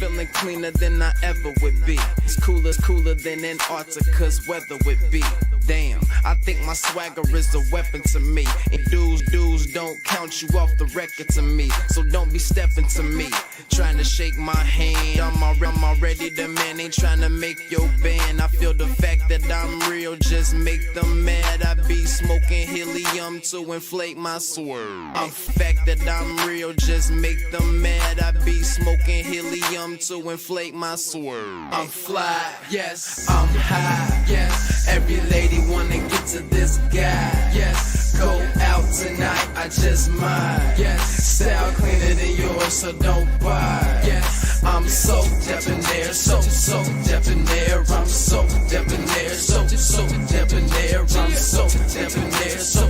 feeling cleaner than I ever would be. It's cooler than Antarctica's weather would be. Damn, I think my swagger is a weapon to me. And dudes don't count you off the record to me. So don't be stepping to me, trying to shake my hand. I'm already the man, ain't trying to make your band. I feel the fact that I'm real just make them mad. I be smoking helium to inflate my swerve. The fact that I'm real just make them mad. I be smoking helium to inflate my swerve. I'm fly, yes, I'm high, yes. Every lady wanna get to this guy, yes. Go out tonight, I just might, yes. Style cleaner than yours, so don't buy, yes. I'm so debonair, so debonair. I'm so debonair, so debonair. I'm so debonair, so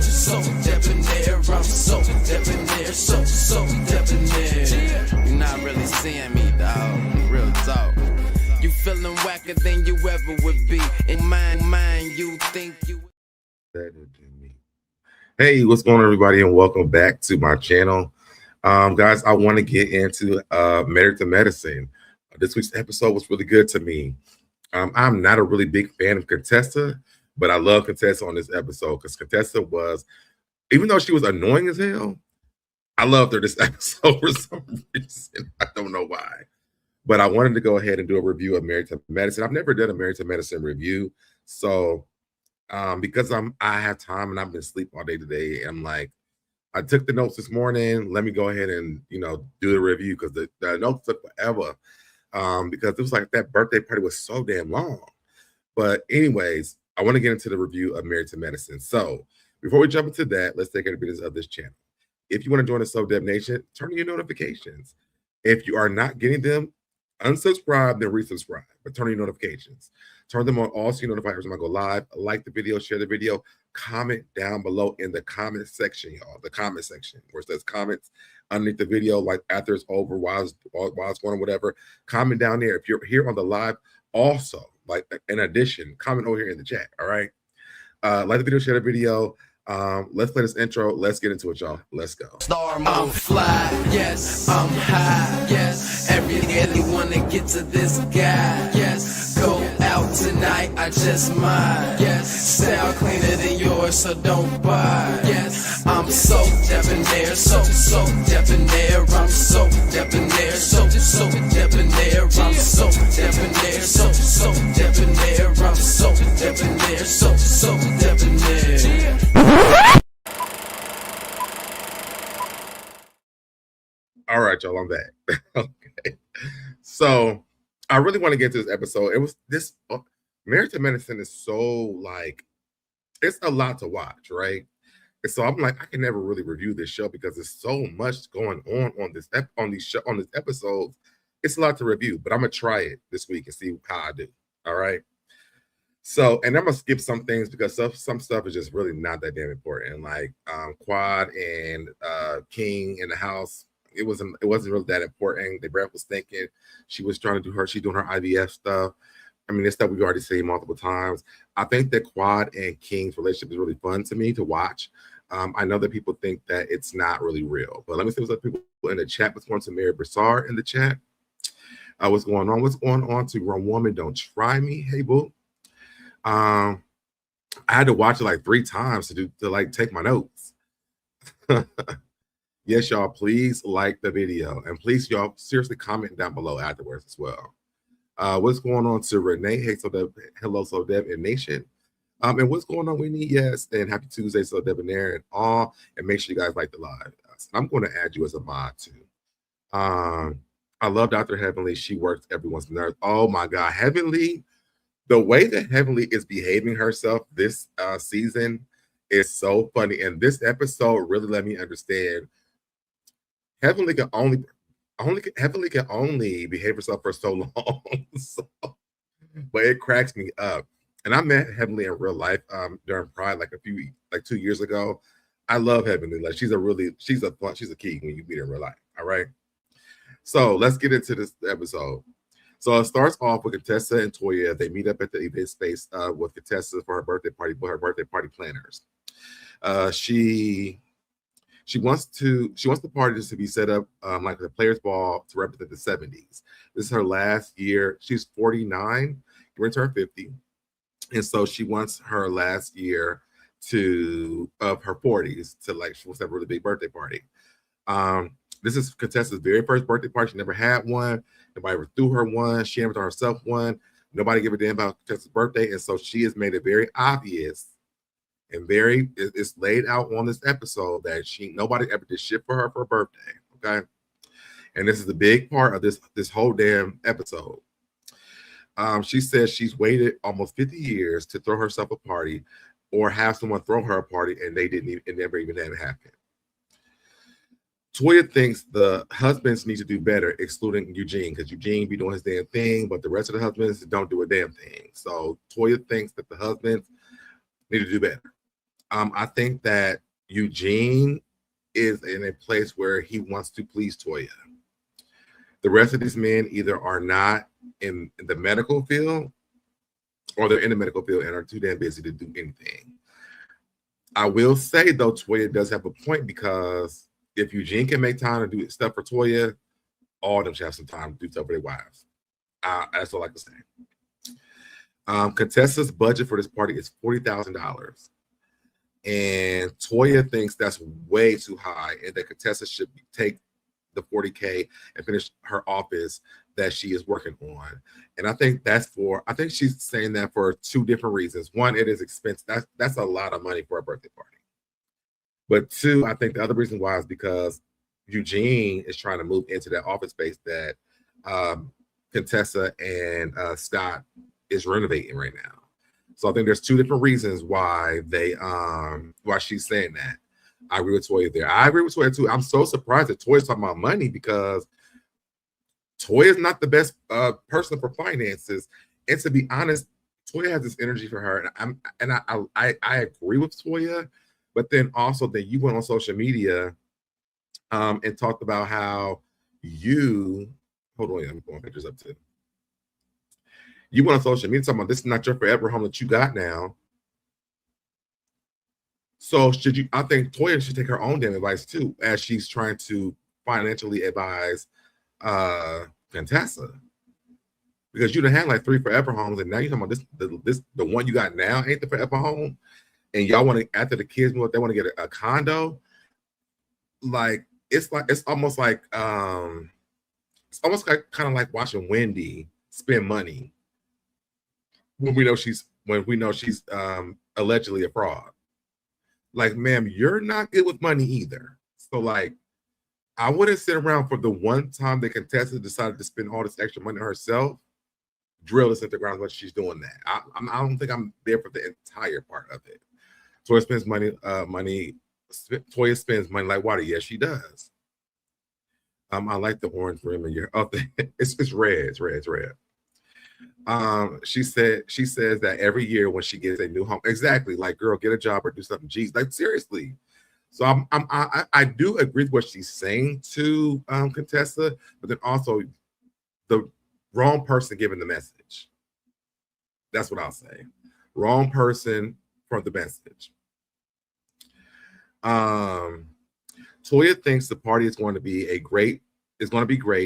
debonair. I'm so debonair, so debonair. You're not really seeing me, dog. Real talk. You feeling whacker than you ever would be. In mine, you think you. Hey, what's going on, everybody, and welcome back to my channel. Guys, I want to get into Married to Medicine. This week's episode was really good to me. I'm not a really big fan of Contessa, but I love Contessa on this episode because Contessa was, even though she was annoying as hell, I loved her this episode for some reason. I don't know why. But I wanted to go ahead and do a review of Married to Medicine. I've never done a Married to Medicine review. So because I have time and I've been asleep all day today, and I'm like, I took the notes this morning. Let me go ahead and do the review because the notes took forever. Because it was like that birthday party was so damn long. But anyways, I want to get into the review of Married to Medicine. So before we jump into that, let's take care of the business of this channel. If you want to join the SoDeb Nation, turn on your notifications. If you are not getting them, unsubscribe, then resubscribe, but turn on your notifications. Turn them on all so you're notified every time I go live. Like the video, share the video, comment down below in the comment section, y'all. The comment section where it says comments underneath the video, like after it's over, while it's going on, whatever. Comment down there. If you're here on the live, also, like in addition, comment over here in the chat. All right. Like the video, share the video. Let's play this intro. Let's get into it, y'all. Let's go. I'm fly, yes, I'm high, yes. Every wanna get to this guy, yes. Go out tonight, I just might, yes. Style cleaner than yours, so don't buy, yes. I'm so debonair, so debonair. I'm so debonair, so debonair. I'm so debonair, so debonair. I'm so debonair, so debonair. All right, y'all, I'm back. Okay. So I really want to get to this episode. It was this Married to Medicine is so like, it's a lot to watch, right? And so I'm like, I can never really review this show because there's so much going on this episode. It's a lot to review, but I'm gonna try it this week and see how I do. All right. So, and I'm gonna skip some things because some stuff is just really not that damn important. Like Quad and King in the house. It wasn't really that important. The breath was thinking. She was trying to do she's doing her IVF stuff. I mean, it's stuff we've already seen multiple times. I think that Quad and King's relationship is really fun to me to watch. I know that people think that it's not really real, but let me see what's up, people in the chat. What's going on to Mary Broussard in the chat? What's going on? What's going on to Wrong Woman? Don't try me. Hey, boo. I had to watch it like 3 times to take my notes. Yes, y'all, please like the video. And please, y'all, seriously comment down below afterwards as well. What's going on to Renee? Hey, hello, SoDeb and Nation. And what's going on, Winnie? Yes, and happy Tuesday, SoDebNair and all. And make sure you guys like the live. I'm going to add you as a mod, too. I love Dr. Heavenly. She works everyone's nerves. Oh, my God. Heavenly, the way that Heavenly is behaving herself this season is so funny. And this episode really let me understand Heavenly can only behave herself for so long. But it cracks me up. And I met Heavenly in real life during Pride like 2 years ago. I love Heavenly. Like she's a key when you meet her in real life. All right. So let's get into this episode. So it starts off with Contessa and Toya. They meet up at the event space with Contessa for her birthday party, but her birthday party planners. She She wants the party just to be set up like the Players Ball to represent the 70s. This is her last year. She's 49, going to turn 50. And so she wants her last year of her 40s to like, she wants to have a really big birthday party. This is Contessa's very first birthday party. She never had one. Nobody ever threw her one. She never threw herself one. Nobody gave a damn about Contessa's birthday. And so she has made it very obvious and it's laid out on this episode that nobody ever did shit for her for her birthday. Okay. And this is a big part of this whole damn episode. She says she's waited almost 50 years to throw herself a party or have someone throw her a party, and it never even had it happen. Toya thinks the husbands need to do better, excluding Eugene, because Eugene be doing his damn thing, but the rest of the husbands don't do a damn thing. So Toya thinks that the husbands need to do better. I think that Eugene is in a place where he wants to please Toya. The rest of these men either are not in the medical field or they're in the medical field and are too damn busy to do anything. I will say, though, Toya does have a point, because if Eugene can make time to do stuff for Toya, all of them should have some time to do stuff for their wives. That's all I can say. Contessa's budget for this party is $40,000. And Toya thinks that's way too high and that Contessa should take the $40K and finish her office that she is working on. And I think she's saying that for two different reasons. One, it is expensive. That's a lot of money for a birthday party. But two, I think the other reason why is because Eugene is trying to move into that office space that Contessa and Scott is renovating right now. So I think there's two different reasons why why she's saying that. I agree with Toya there. I agree with Toya too. I'm so surprised that Toya's talking about money, because Toya is not the best person for finances. And to be honest, Toya has this energy for her, and I agree with Toya. But then also that you went on social media and talked about how hold on, I'm going pictures up too. You went on social media talking about this is not your forever home that you got now. So I think Toya should take her own damn advice too, as she's trying to financially advise Contessa. Because you done had like 3 forever homes, and now you're talking about the one you got now ain't the forever home. And y'all want to, after the kids move, they want to get a condo. It's almost like kind of like watching Wendy spend money when we know she's allegedly a fraud. Like, ma'am, you're not good with money either. So like, I wouldn't sit around for the one time that Contessa decided to spend all this extra money on herself. Drill this at the ground when she's doing that. I don't think I'm there for the entire part of it. Toya spends money. Toya spends money like water. Yes, she does. I like the orange rim in your. Oh, it's red. It's red. She says that every year when she gets a new home, exactly, like, girl, get a job or do something. Geez, like, seriously. So I do agree with what she's saying to Contessa, but then also the wrong person giving the message. That's what I'll say. Wrong person for the message. Toya thinks the party is going to be great.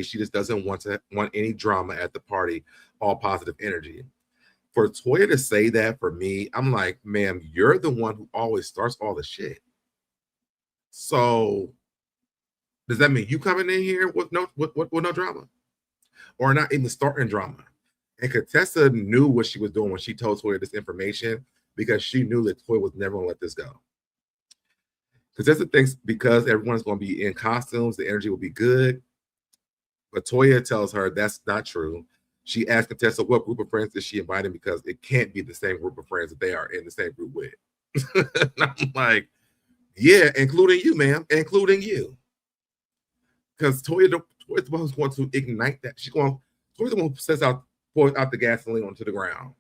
She just doesn't want any drama at the party, all positive energy. For Toya to say that, for me, I'm like, ma'am, you're the one who always starts all the shit. So does that mean you coming in here with no drama? Or not even starting drama? And Contessa knew what she was doing when she told Toya this information, because she knew that Toya was never gonna let this go. Contessa thinks because everyone's gonna be in costumes, the energy will be good. But Toya tells her that's not true. She asked Contessa what group of friends is she inviting, because it can't be the same group of friends that they are in the same group with. I'm like, yeah, including you, ma'am, including you. Because Toya's the one who's going to ignite that. Toya's the one who pours out the gasoline onto the ground.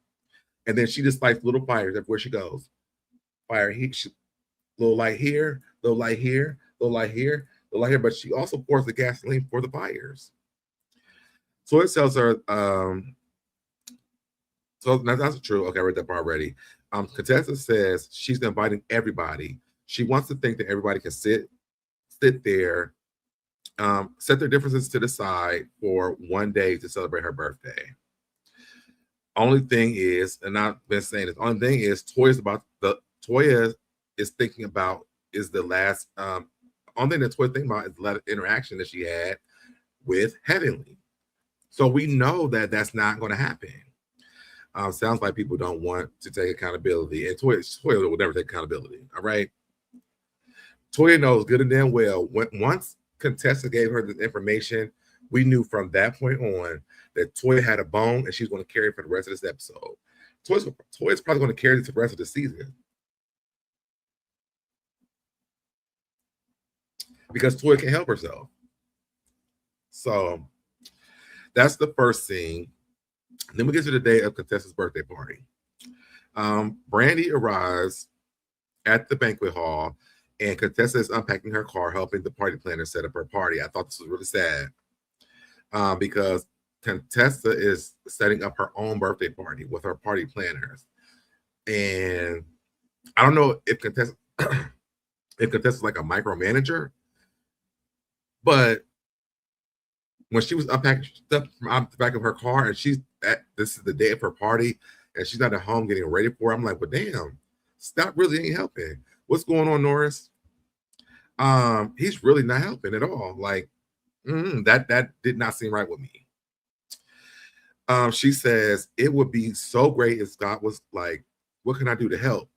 And then she just lights little fires everywhere she goes. Fire heat, little light here, little light here, little light here, little light here. But she also pours the gasoline for the fires. So it tells her, so that's true. Okay, I read that part already. Contessa says she's inviting everybody. She wants to think that everybody can sit sit there, set their differences to the side for one day to celebrate her birthday. Only thing is, and I've been saying this, only thing is Toya is thinking about is the last only thing that Toya's thinking about is the last interaction that she had with Heavenly. So we know that that's not going to happen. Sounds like people don't want to take accountability, and Toya will never take accountability. All right. Toya knows good and damn well once Contessa gave her this information, we knew from that point on that Toya had a bone and she's going to carry it for the rest of this episode. Toya's probably going to carry this for the rest of the season because Toya can't help herself. So that's the first scene. Then we get to the day of Contessa's birthday party. Brandi arrives at the banquet hall, and Contessa is unpacking her car, helping the party planner set up her party. I thought this was really sad because Contessa is setting up her own birthday party with her party planners. And I don't know if Contessa is like a micromanager, but when she was unpacking stuff from out the back of her car and this is the day of her party and she's not at home getting ready for it, I'm like, well, damn, stop really ain't helping. What's going on, Norris? He's really not helping at all. Like, that did not seem right with me. She says it would be so great if Scott was like, what can I do to help?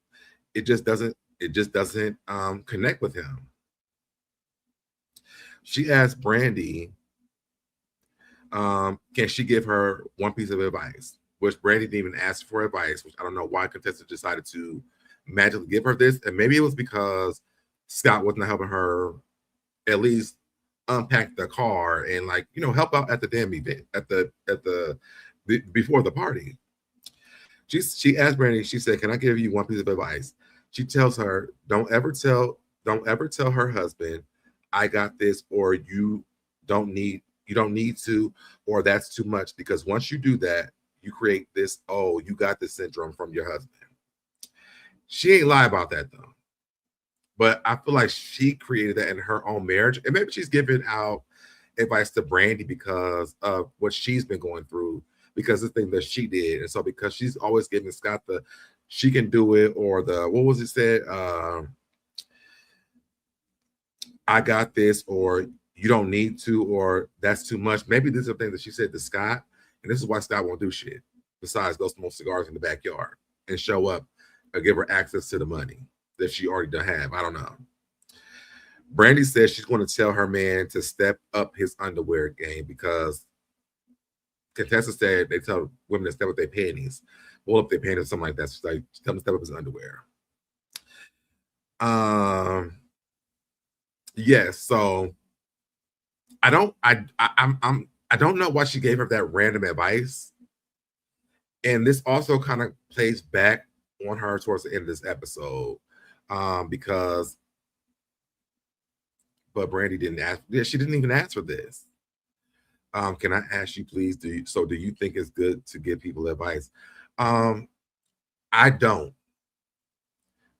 It just doesn't connect with him. She asked Brandi, can she give her one piece of advice? Which Brandi didn't even ask for advice, which I don't know why Contessa decided to magically give her this. And maybe it was because Scott wasn't helping her at least unpack the car and help out at the damn event before the party. She asked Brandi, she said, can I give you one piece of advice? She tells her, don't ever tell her husband, I got this, or you don't need to, or that's too much, because once you do that, you create this, oh, you got this syndrome from your husband. She ain't lie about that though. But I feel like she created that in her own marriage. And maybe she's giving out advice to Brandi because of what she's been going through, because the thing that she did. And so because she's always giving Scott the, she can do it, or the, what was it said? I got this, or you don't need to, or that's too much. Maybe this is a thing that she said to Scott. And this is why Scott won't do shit besides go smoke cigars in the backyard and show up or give her access to the money that she already don't have. I don't know. Brandi says she's going to tell her man to step up his underwear game because Contessa said they tell women to step up their panties. Roll up their panties or something like that. So like, tell him to step up his underwear. Yes, so I don't know why she gave her that random advice. And this also kind of plays back on her towards the end of this episode. But Brandi didn't ask. Yeah, she didn't even ask for this. Can I ask you, please? Do you think it's good to give people advice? I don't,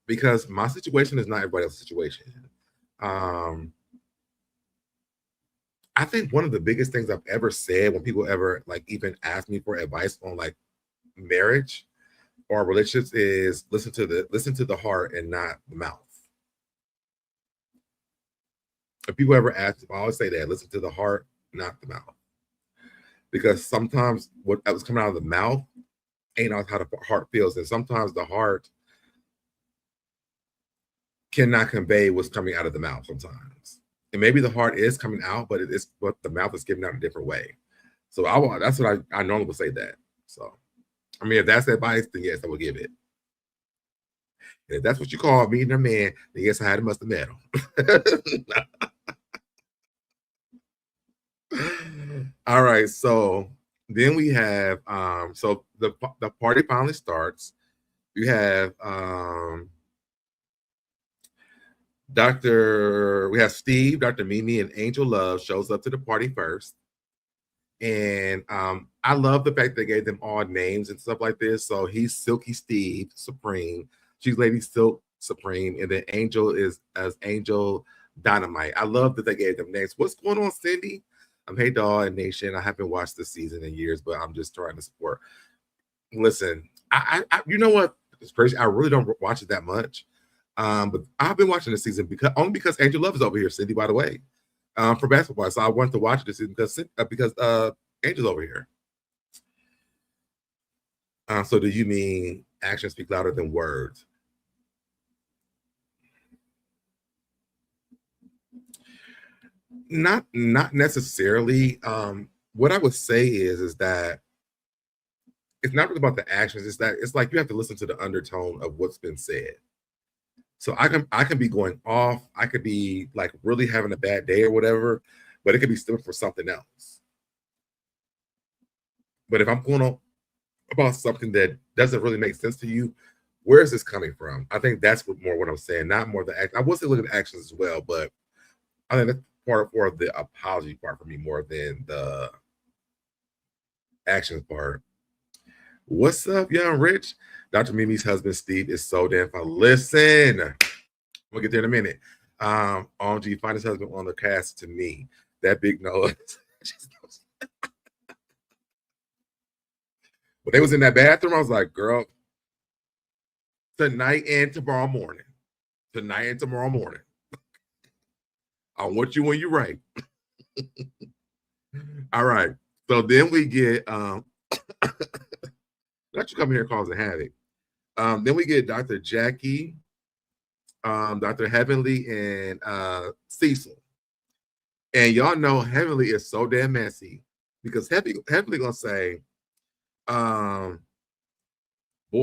because my situation is not everybody else's situation. I think one of the biggest things I've ever said when people ever even ask me for advice on marriage or relationships is listen to the heart and not the mouth. If people ever ask, I always say that, listen to the heart, not the mouth. Because sometimes what was coming out of the mouth ain't how the heart feels. And sometimes the heart cannot convey what's coming out of the mouth sometimes. And maybe the heart is coming out, but it is what the mouth is giving out a different way. So that's what I normally would say that. So, I mean, if that's advice, then yes, I will give it. And if that's what you call meeting a man, then yes, I must have met him. All right, so then we have so the party finally starts. You have we have Steve, Dr. Mimi, and Angel Love shows up to the party first. And I love the fact they gave them all names and stuff like this. So he's Silky Steve Supreme. She's Lady Silk Supreme. And then Angel is as Angel Dynamite. I love that they gave them names. What's going on, Cindy? Hey, Doll and Nation. I haven't watched this season in years, but I'm just trying to support. Listen, I you know what? It's crazy. I really don't watch it that much. But I've been watching this season only because Angel Love is over here, Cindy, by the way, for basketball. So I wanted to watch this season because Angel's over here. So do you mean actions speak louder than words? Not necessarily. What I would say is that it's not really about the actions. It's like you have to listen to the undertone of what's been said. So I can be going off. I could be like really having a bad day or whatever, but it could be still for something else. But if I'm going on about something that doesn't really make sense to you, where is this coming from? I think that's what I'm saying, not more the act. I will say look at the actions as well, but I think that's part of the apology part for me more than the actions part. What's up, young Rich? Dr. Mimi's husband, Steve, is so damn fun. Listen, we'll get there in a minute. OMG, find his husband on the cast to me. That big nose. When they was in that bathroom, I was like, girl, tonight and tomorrow morning. Tonight and tomorrow morning. I want you when you're right. All right. So then we get not you come here causing havoc. Then we get Dr. Jackie, Dr. Heavenly, and Cecil. And y'all know Heavenly is so damn messy because Heavenly gonna say, boy,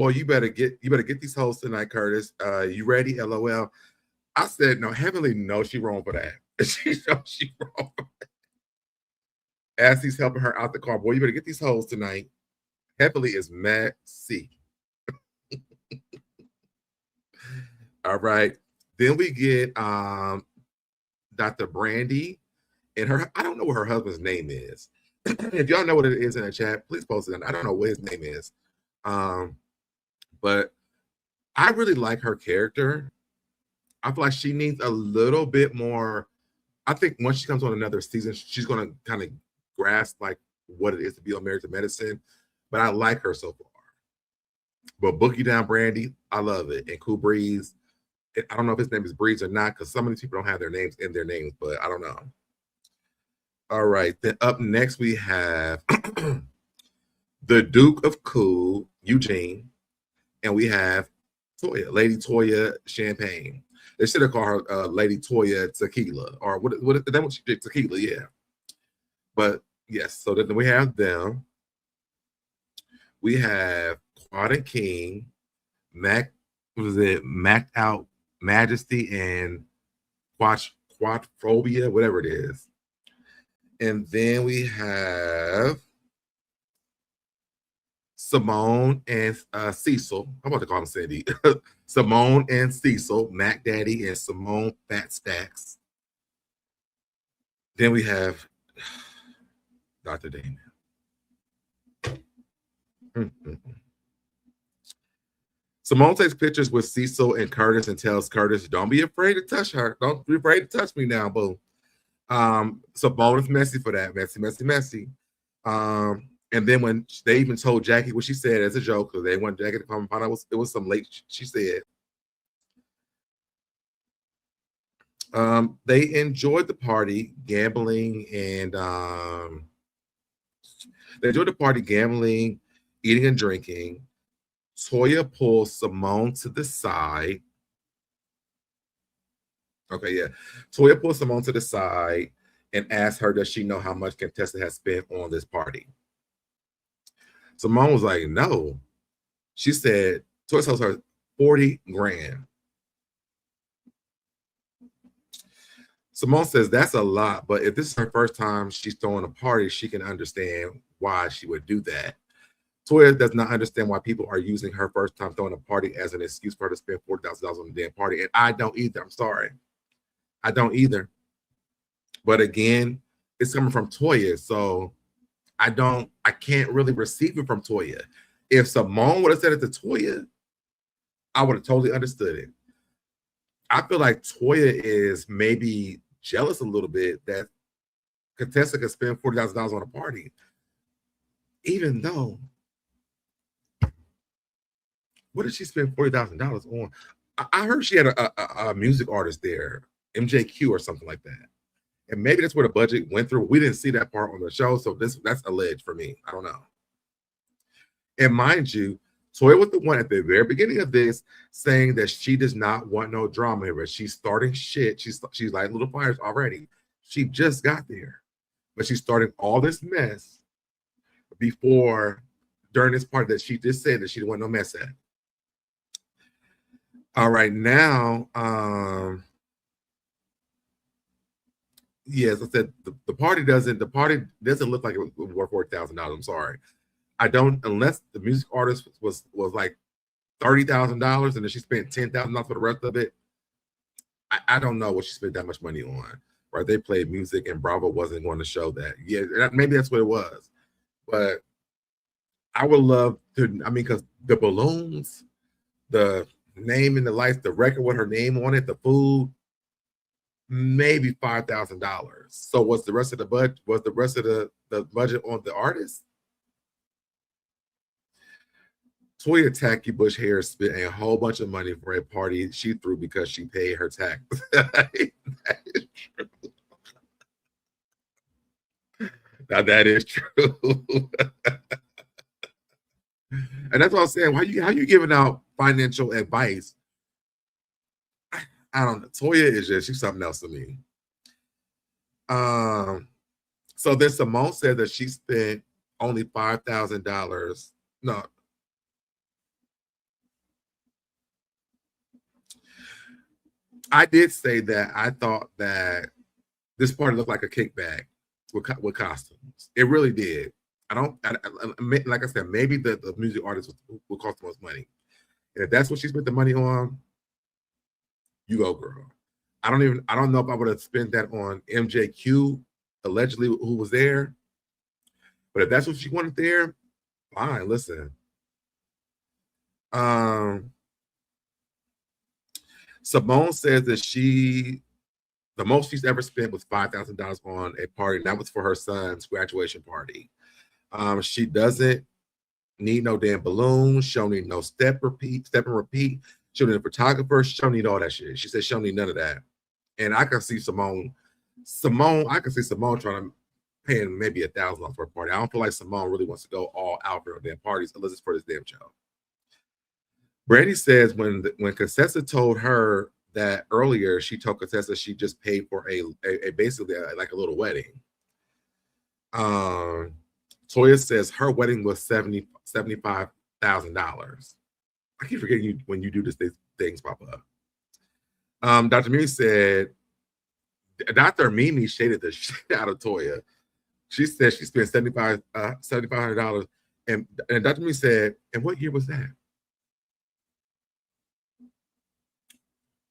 you better get these hoes tonight, Curtis. You ready? LOL. I said, no, Heavenly knows she wrong for that. She knows she wrong for that. As he's helping her out the car, boy, you better get these hoes tonight. Heavenly is messy. All right. Then we get Dr. Brandi and her. I don't know what her husband's name is. If y'all know what it is in the chat, please post it. I don't know what his name is. But I really like her character. I feel like she needs a little bit more. I think once she comes on another season, she's going to kind of grasp like what it is to be on Married to Medicine. But I like her so far. But Bookie Down Brandi, I love it. And Cool Breeze, I don't know if his name is Breeze or not, because some of these people don't have their names in their names, but I don't know. All right. Then up next we have the Duke of Cool, Eugene, and we have Toya, Lady Toya Champagne. They should have called her Lady Toya Tequila, or what that what she did, Tequila, yeah. But yes, so then we have them. We have Quad and King, Macked Out Majesty, and Quadphobia, whatever it is. And then we have Simone and Cecil. I'm about to call him Cindy. Simone and Cecil, Mac Daddy and Simone Fat Stacks. Then we have Dr. Damon. Simone takes pictures with Cecil and Curtis and tells Curtis, don't be afraid to touch her. Don't be afraid to touch me now, boo. Simone is messy for that. Messy. And then when they even told Jackie what she said as a joke, because they wanted Jackie to come and find out it was some late, she said. They enjoyed the party, gambling, and eating and drinking. Toya pulls Simone to the side. Okay, yeah. Toya pulls Simone to the side and asks her, does she know how much Contessa has spent on this party? Simone was like, no. She said, Toya tells her 40 grand. Simone says that's a lot, but if this is her first time she's throwing a party, she can understand why she would do that. Toya does not understand why people are using her first time throwing a party as an excuse for her to spend $40,000 on a damn party. And I don't either. I'm sorry. I don't either. But again, it's coming from Toya. So I can't really receive it from Toya. If Simone would have said it to Toya, I would have totally understood it. I feel like Toya is maybe jealous a little bit that Contessa could spend $40,000 on a party, even though what did she spend $40,000 on? I heard she had a music artist there, MJQ or something like that, and maybe that's where the budget went through. We didn't see that part on the show, so that's alleged for me. I don't know. And mind you, Toya was the one at the very beginning of this saying that she does not want no drama here. She's starting shit. She's like little fires already. She just got there, but she's starting all this mess before during this part that she just said that she didn't want no mess at. All right, now, yes, I said the party doesn't look like it was worth $40,000. I'm sorry. I don't, unless the music artist was like $30,000 and then she spent $10,000 for the rest of it. I don't know what she spent that much money on. Right? They played music and Bravo wasn't going to show that. Yeah, maybe that's what it was. But I would love to. I mean, because the balloons, the name and the lights, the record with her name on it, the food, maybe $5,000. So what's the rest of the budget? Was the rest of the budget on the artist? Toya Tacky Bush Harris spent a whole bunch of money for a party she threw because she paid her tax. That is true. Now that is true. And that's what I'm saying. How you giving out financial advice? I don't know. Toya is she's something else to me. So then Simone said that she spent only $5,000. No. I did say that I thought that this party looked like a kickback with costumes. It really did. Like I said, maybe the music artist will cost the most money. And if that's what she spent the money on, you go, girl. I don't know if I would have spent that on MJQ, allegedly, who was there. But if that's what she wanted there, fine, listen. Simone says that the most she's ever spent was $5,000 on a party, and that was for her son's graduation party. She doesn't need no damn balloons. She don't need no step and repeat. She don't need a photographer. She don't need all that shit. She said she don't need none of that. And I can see Simone trying to pay maybe $1,000 for a party. I don't feel like Simone really wants to go all out for her damn parties unless it's for this damn show. Brandi says when Contessa told her that earlier, she told Contessa she just paid for a basically like a little wedding. Toya says her wedding was $75,000. I keep forgetting you when you do these things pop up. Dr. Mimi said Dr. Mimi shaded the shit out of Toya. She said she spent $7,500, and Dr. Mimi said, "And what year was that?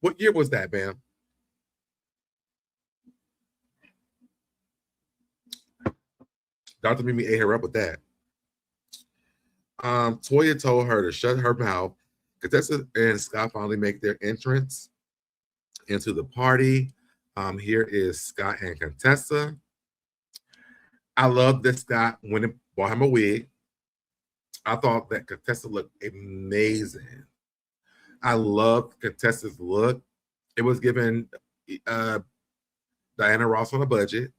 What year was that, Bam?" Dr. Mimi ate her up with that. Toya told her to shut her mouth. Contessa and Scott finally make their entrance into the party. Here is Scott and Contessa. I love that Scott went and bought him a wig. I thought that Contessa looked amazing. I loved Contessa's look. It was given Diana Ross on a budget,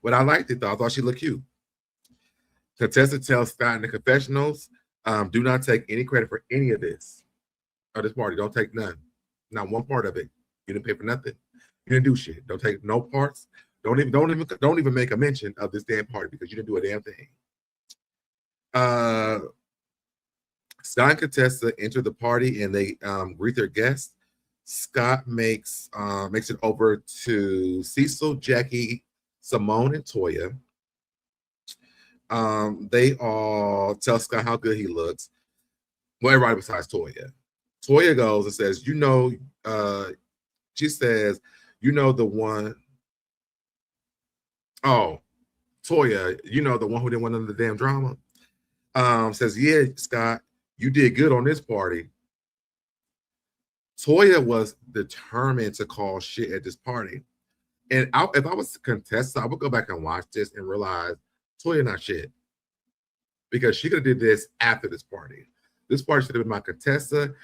but I liked it though. I thought she looked cute. Contessa tells Scott in the confessionals, do not take any credit for any of this party. Don't take none. Not one part of it. You didn't pay for nothing. You didn't do shit. Don't take no parts. Don't even make a mention of this damn party because you didn't do a damn thing. Scott and Contessa enter the party and they greet their guests. Scott makes it over to Cecil, Jackie, Simone, and Toya. They all tell Scott how good he looks. Well, everybody besides Toya. Toya goes and says, she says, the one. Oh, Toya, the one who didn't want none of the damn drama. Says, yeah, Scott, you did good on this party. Toya was determined to call shit at this party. And if I was Contessa, I would go back and watch this and realize Toya not shit. Because she could have did this after this party. This party should have been my Contessa.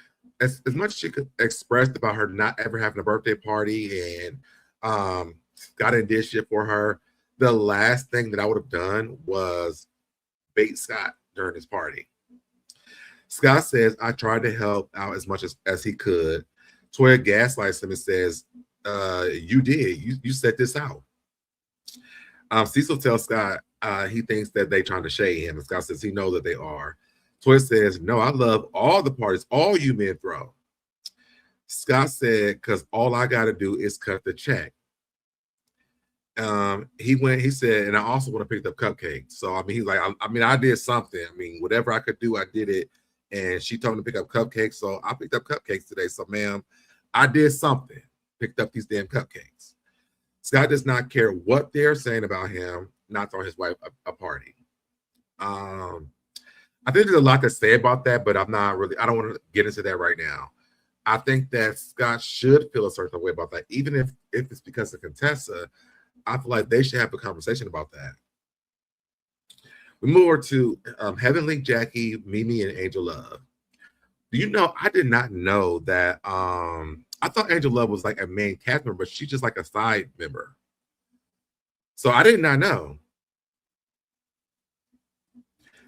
As much as she could express about her not ever having a birthday party and Scott and did shit for her, the last thing that I would have done was bait Scott during this party. Scott says, I tried to help out as much as he could. Toya gaslights him and says, you did. You set this out. Cecil tells Scott he thinks that they trying to shade him. And Scott says he knows that they are. Toya says, no, I love all the parties, all you men throw. Scott said, because all I got to do is cut the check. He said, and I also want to pick up cupcakes. So, I mean, he's like, I did something. I mean, whatever I could do, I did it. And she told me to pick up cupcakes. So I picked up cupcakes today. So, ma'am, I did something. Picked up these damn cupcakes. Scott does not care what they're saying about him not throwing his wife a party. I think there's a lot to say about that, but I don't want to get into that right now. I think that Scott should feel a certain way about that, even if it's because of Contessa. I feel like they should have a conversation about that. We move over to Heavenly, Jackie, Mimi, and Angel Love. Do you know, I did not know that I thought Angel Love was like a main cast member, but she's just like a side member. So I did not know.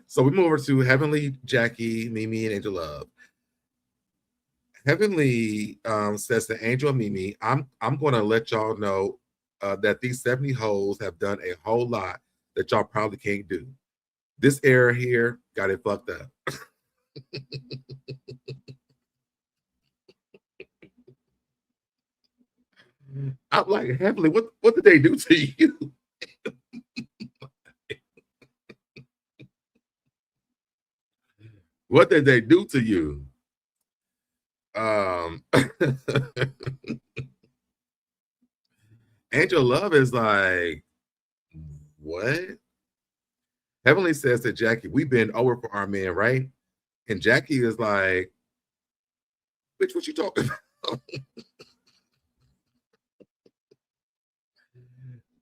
So we move over to Heavenly, Jackie, Mimi, and Angel Love. Heavenly says to Angel and Mimi, I'm going to let y'all know that these 70 hoes have done a whole lot that y'all probably can't do. This era here got it fucked up. I'm like, Heavenly, what did they do to you? What did they do to you? Angel Love is like, what? Heavenly says to Jackie, we been over for our man, right? And Jackie is like, bitch, what you talking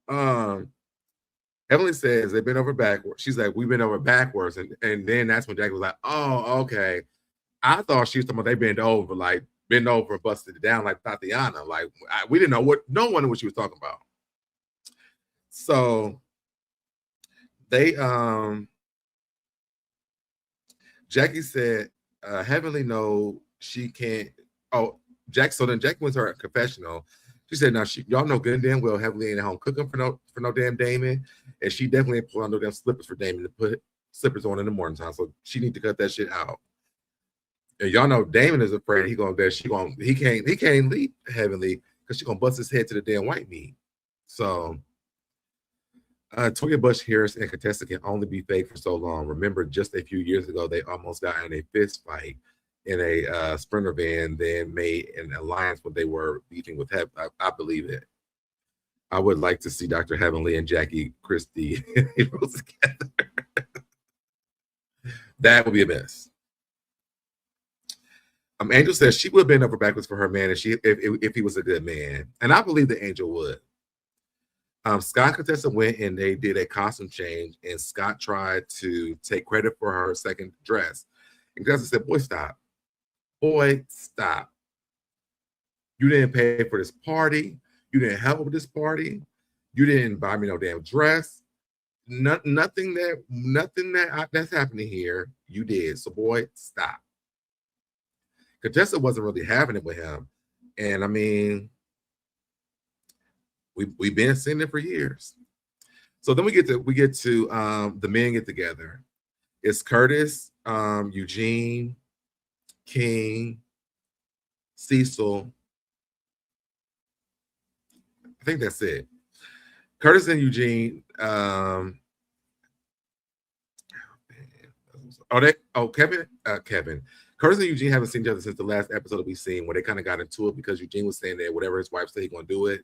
about? Heavenly says they've been over backwards. She's like, we've been over backwards. And then that's when Jackie was like, oh, okay. I thought she was talking about they bent over and busted it down like Tatiana. Like, we didn't know no one knew what she was talking about. So they, Jackie said, Heavenly no, she can't. Oh, so then Jackie went to her confessional. She said, now y'all know good and damn well Heavenly ain't at home cooking for no damn Damon. And she definitely ain't put on no damn slippers for Damon to put slippers on in the morning time. So she need to cut that shit out. And y'all know Damon is afraid he can't leave Heavenly because she gonna bust his head to the damn white meat. So Toya Bush Harris and Contessa can only be fake for so long. Remember, just a few years ago, they almost got in a fist fight in a Sprinter van, then made an alliance when they were beefing with Heaven. I believe it. I would like to see Dr. Heavenly and Jackie Christie together. That would be a mess. Angel says she would have been over backwards for her man if he was a good man. And I believe that Angel would. Scott and Contessa went and they did a costume change, and Scott tried to take credit for her second dress. And Contessa said, boy, stop. Boy, stop. You didn't pay for this party. You didn't help with this party. You didn't buy me no damn dress. Nothing that's happening here, you did. So, boy, stop. Contessa wasn't really having it with him. And I mean, we've been seeing it for years. So then we get to the men get together. It's Curtis, Eugene, King, Cecil. I think that's it. Curtis and Eugene. Kevin. Curtis and Eugene haven't seen each other since the last episode that we've seen, where they kind of got into it because Eugene was saying that whatever his wife said, he's gonna do it.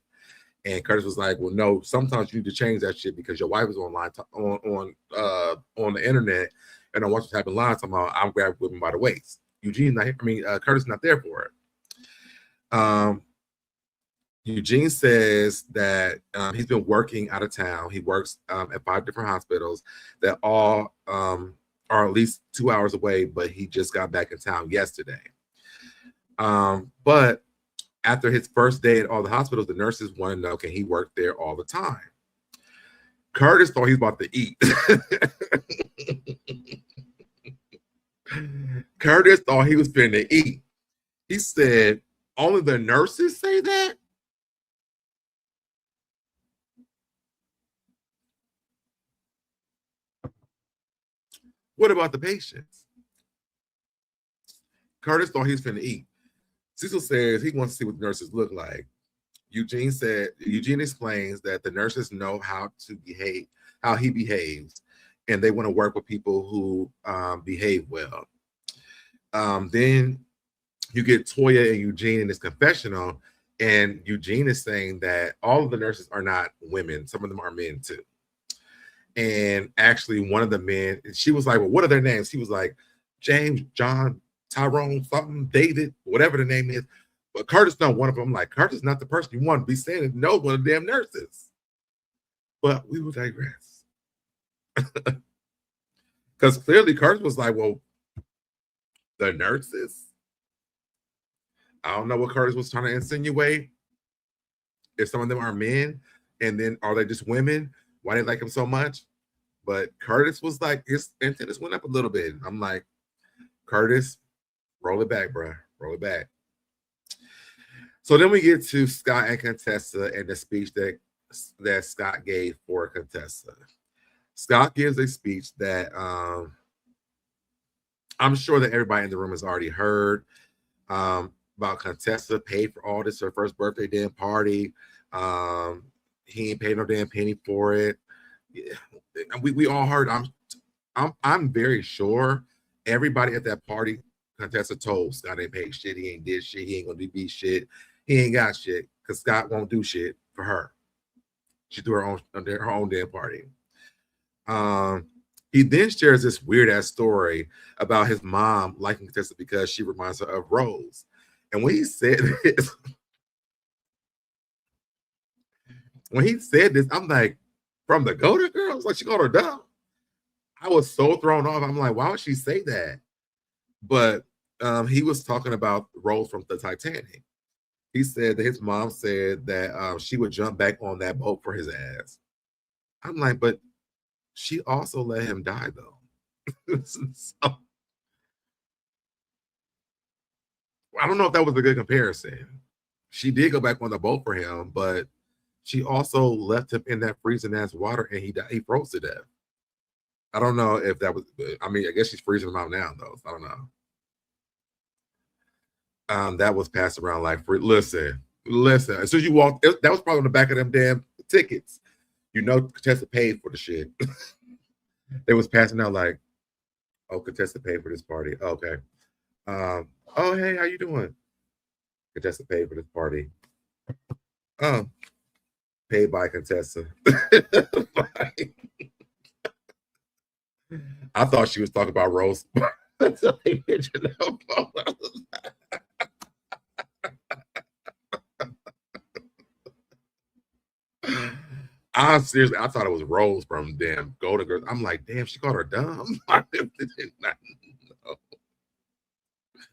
And Curtis was like, well, no, sometimes you need to change that shit because your wife is online on the internet, and I want you to type in lies somehow. I'm grabbed women by the waist. Curtis not there for it. Um, Eugene says that he's been working out of town. He works at 5 different hospitals that all are at least 2 hours away, but he just got back in town yesterday. But after his first day at all the hospitals, the nurses want to know, can he work there all the time? Curtis thought he was about to eat. Curtis thought he was finna eat. He said, only the nurses say that? What about the patients? Curtis thought he was finna eat. Cecil says he wants to see what the nurses look like. Eugene explains that the nurses know how to behave, how he behaves, and they want to work with people who behave well. Then you get Toya and Eugene in this confessional, and Eugene is saying that all of the nurses are not women. Some of them are men too. And actually, one of the men, she was like, well, what are their names? He was like, James, John, Tyrone, something, David, whatever the name is. But Curtis not one of them. Like, Curtis not the person you want to be saying no one of the damn nurses. But we will digress. Because clearly Curtis was like, well, the nurses? I don't know what Curtis was trying to insinuate. If some of them are men, and then are they just women? Why they like him so much? But Curtis was like, his antennas went up a little bit. I'm like, Curtis, roll it back, bro. Roll it back. So then we get to Scott and Contessa and the speech that Scott gave for Contessa. Scott gives a speech that I'm sure that everybody in the room has already heard about Contessa paid for all this, her first birthday damn party. He ain't paid no damn penny for it. Yeah. We all heard. I'm very sure everybody at that party, Contessa told Scott ain't paid shit. He ain't did shit. He ain't gonna be shit. He ain't got shit because Scott won't do shit for her. She threw her own damn party. He then shares this weird ass story about his mom liking Contessa because she reminds her of Rose. And when he said this, I'm like, from the Golden Girls, like she called her dumb. I was so thrown off. I'm like, why would she say that? But he was talking about Rose from the Titanic. He said that his mom said that she would jump back on that boat for his ass. I'm like, but she also let him die though. So, I don't know if that was a good comparison. She did go back on the boat for him, but she also left him in that freezing ass water and he froze to death. I don't know if that was, I mean, I guess she's freezing him out now though. So I don't know. That was passed around like free. Listen. As soon as you walked, that was probably on the back of them damn tickets. You know, Contessa paid for the shit. They was passing out like, oh, Contessa paid for this party. Okay. Oh, hey, how you doing? Contessa paid for this party. Paid by Contessa. I thought she was talking about Rose. Until they mentioned I seriously, I thought it was Rose from damn Golden Girls. I'm like, damn, she called her dumb. I did not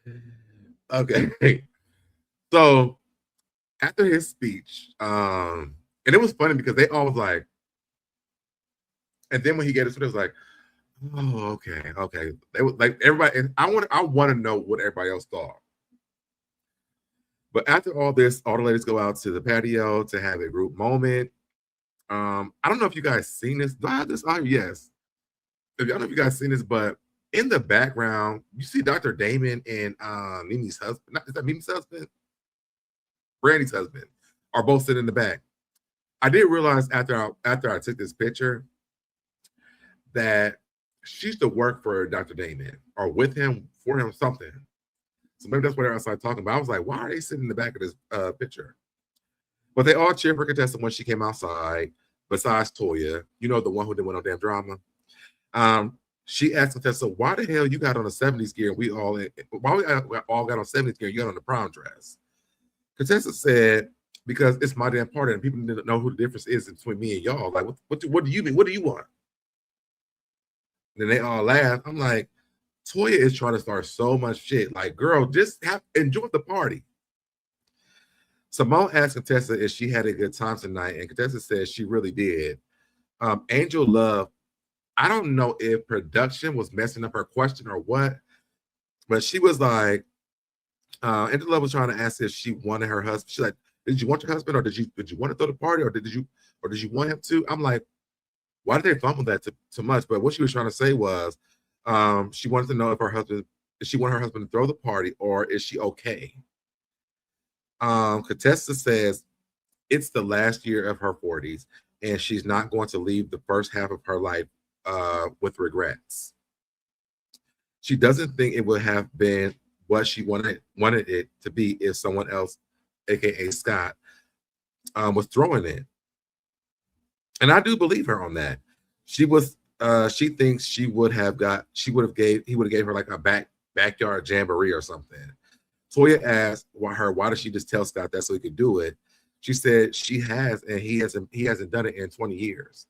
know. Okay. So after his speech, and it was funny because they all was like, and then when he gave it, it was like, oh, okay. They was like everybody, and I want to know what everybody else thought. But after all this, all the ladies go out to the patio to have a group moment. I don't know if you guys seen this. Do I have this on? Yes. I don't know if you guys seen this, but in the background, you see Dr. Damon and Mimi's husband. Is that Mimi's husband? Brandi's husband are both sitting in the back. I didn't realize after I took this picture that she used to work for Dr. Damon or with him, for him, something. So maybe that's what I started talking about. I was like, why are they sitting in the back of this picture? But they all cheered for Contessa when she came outside, besides Toya, you know, the one who didn't win no damn drama. She asked Contessa, why the hell you got on a 70s gear and we all got on 70s gear, you got on the prom dress? Contessa said, because it's my damn party and people need to know who the difference is between me and y'all. Like, what do you mean? What do you want? And then they all laugh. I'm like, Toya is trying to start so much shit. Like, girl, just enjoy the party. Simone asked Contessa if she had a good time tonight, and Contessa said she really did. Angel Love, I don't know if production was messing up her question or what, but she was like, Angel Love was trying to ask if she wanted her husband. She's like, did you want your husband, or did you want to throw the party, or did you want him to? I'm like, why did they fumble that too much? But what she was trying to say was, she wanted to know if she wanted her husband to throw the party, or is she okay? Contessa says it's the last year of her 40s, and she's not going to leave the first half of her life with regrets. She doesn't think it would have been what she wanted it to be if someone else, aka Scott, was throwing it. And I do believe her on that. She thinks he would have gave her like a backyard jamboree or something. Toya asked why did she just tell Scott that so he could do it? She said she has, and he hasn't done it in 20 years.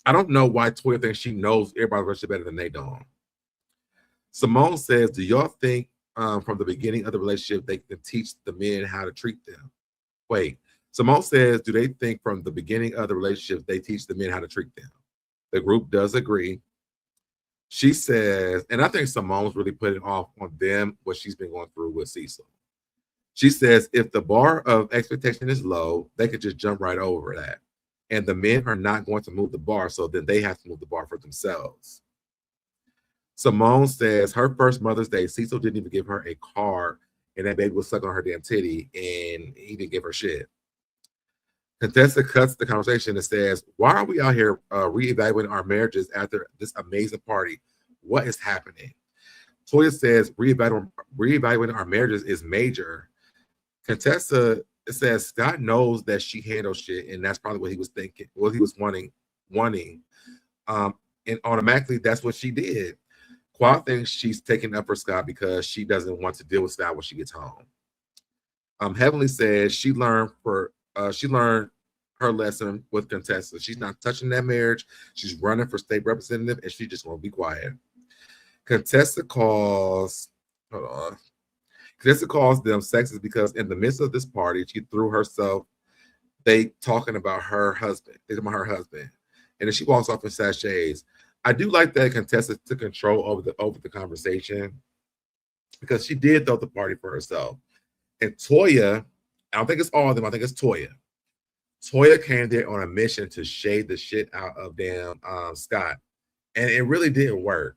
I don't know why Toya thinks she knows everybody's relationship better than they don't. Simone says, do y'all think from the beginning of the relationship they can teach the men how to treat them? Wait, Simone says, do they think from the beginning of the relationship they teach the men how to treat them? The group does agree. She says, and I think Simone's really putting off on them what she's been going through with Cecil. She says, if the bar of expectation is low, they could just jump right over that. And the men are not going to move the bar, so then they have to move the bar for themselves. Simone says her first Mother's Day, Cecil didn't even give her a card, and that baby was stuck on her damn titty, and he didn't give her shit. Contessa cuts the conversation and says, why are we out here reevaluating our marriages after this amazing party? What is happening? Toya says reevaluating our marriages is major. Contessa says Scott knows that she handles shit, and that's probably what he was thinking, what he was wanting. And automatically, that's what she did. Quad thinks she's taking up for Scott because she doesn't want to deal with Scott when she gets home. Heavenly says she learned her lesson with Contessa. She's not touching that marriage. She's running for state representative, and she's just going to be quiet. Contessa calls them sexist because in the midst of this party, she threw herself. They talking about her husband. They talking about her husband, and then she walks off in sachets. I do like that Contessa took control over the conversation because she did throw the party for herself. And Toya, I don't think it's all of them. I think it's Toya. Toya came there on a mission to shade the shit out of damn Scott, and it really didn't work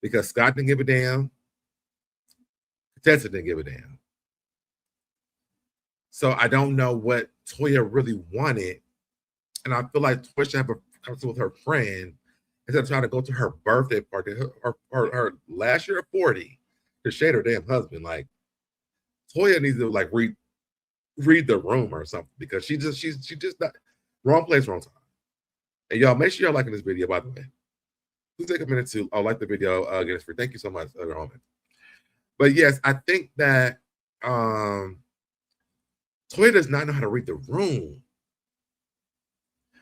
because Scott didn't give a damn. Contessa didn't give a damn. So I don't know what Toya really wanted, and I feel like Toya should have a conversation with her friend instead of trying to go to her birthday party, her last year of 40, to shade her damn husband. Like Toya needs to like read the room or something because she's just not wrong place, wrong time. And y'all make sure y'all liking this video, by the way. Please take a minute to like the video, get it free. Thank you so much, Roman. But yes, I think that Toya does not know how to read the room.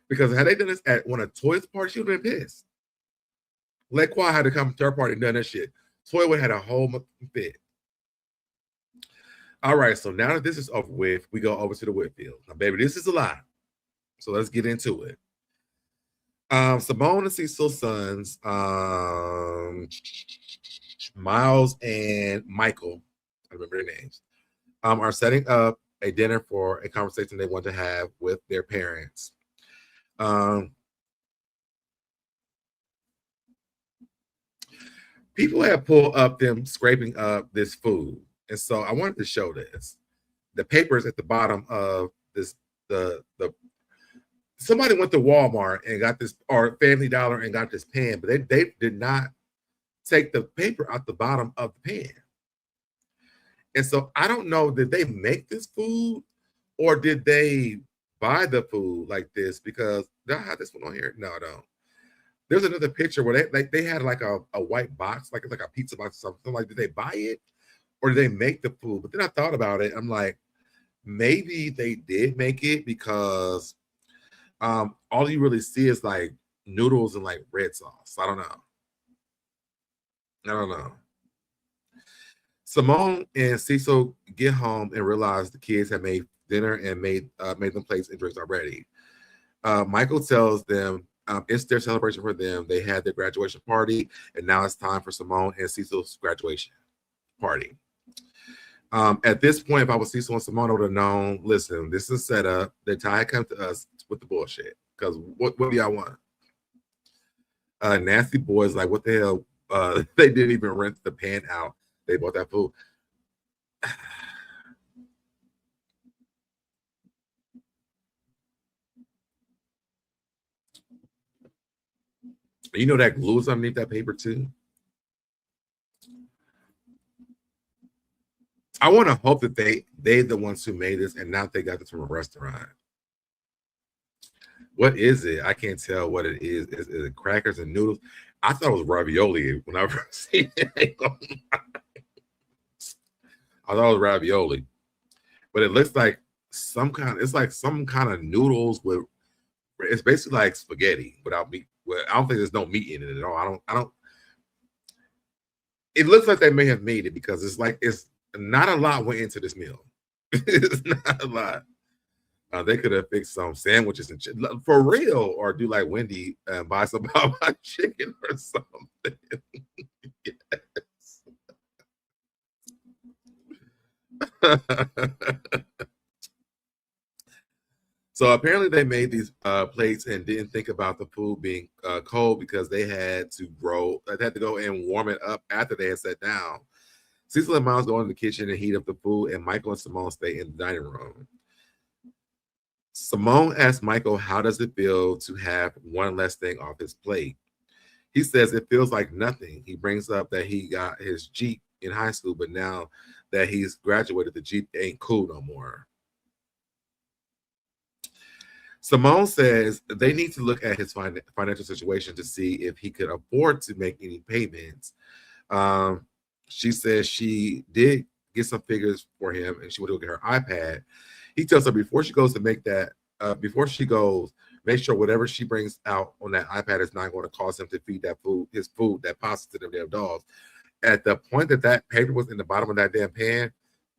Because had they done this at one of Toya's parties, she would have been pissed. Lequa had to come to her party and done that shit. Toya would have had a whole fit. All right, so now that this is over with, we go over to the Whitfield. Now, baby, this is a lot. So let's get into it. Simone and Cecil's sons, Miles and Michael, I remember their names, are setting up a dinner for a conversation they want to have with their parents. People have pulled up them scraping up this food. And so I wanted to show this. The papers at the bottom of this, somebody went to Walmart and got this, or Family Dollar and got this pan, but they did not take the paper out the bottom of the pan. And so I don't know, did they make this food or did they buy the food like this? Because do I have this one on here? No, I don't. There's another picture where they had like a white box, like a pizza box or something. Like, did they buy it or did they make the food? But then I thought about it. I'm like, maybe they did make it because all you really see is like noodles and like red sauce. I don't know. Simone and Cecil get home and realize the kids have made dinner and made them plates and drinks already. Michael tells them it's their celebration for them. They had their graduation party, and now it's time for Simone and Cecil's graduation party. At this point, if I was Cecil and Simone, I would have known, listen, this is set up. The tie come to us with the bullshit. Because what do y'all want? Nasty boys, like, what the hell? They didn't even rent the pan out. They bought that food. You know that glue is underneath that paper too. I want to hope that they the ones who made this and not they got this from a restaurant. What is it? I can't tell what it is. Is it crackers and noodles? I thought it was ravioli when I first seen it. I thought it was ravioli, but it looks like some kind. It's like some kind of noodles with. It's basically like spaghetti without meat. Well, I don't think there's no meat in it at all. I don't. It looks like they may have made it because it's not a lot went into this meal. It's not a lot. They could have fixed some sandwiches and for real, or do like Wendy and buy some Popeye chicken or something. So apparently they made these plates and didn't think about the food being cold because they had to go and warm it up after they had sat down. Cecil and Miles go in the kitchen and heat up the food, and Michael and Simone stay in the dining room. Simone asks Michael, how does it feel to have one less thing off his plate? He says it feels like nothing. He brings up that he got his Jeep in high school, but now that he's graduated, the Jeep ain't cool no more. Simone says they need to look at his financial situation to see if he could afford to make any payments. She says she did get some figures for him and she would look at her iPad. He tells her before she goes to make that, make sure whatever she brings out on that iPad is not going to cause him to feed his food, that pasta to them damn dogs. At the point that paper was in the bottom of that damn pan,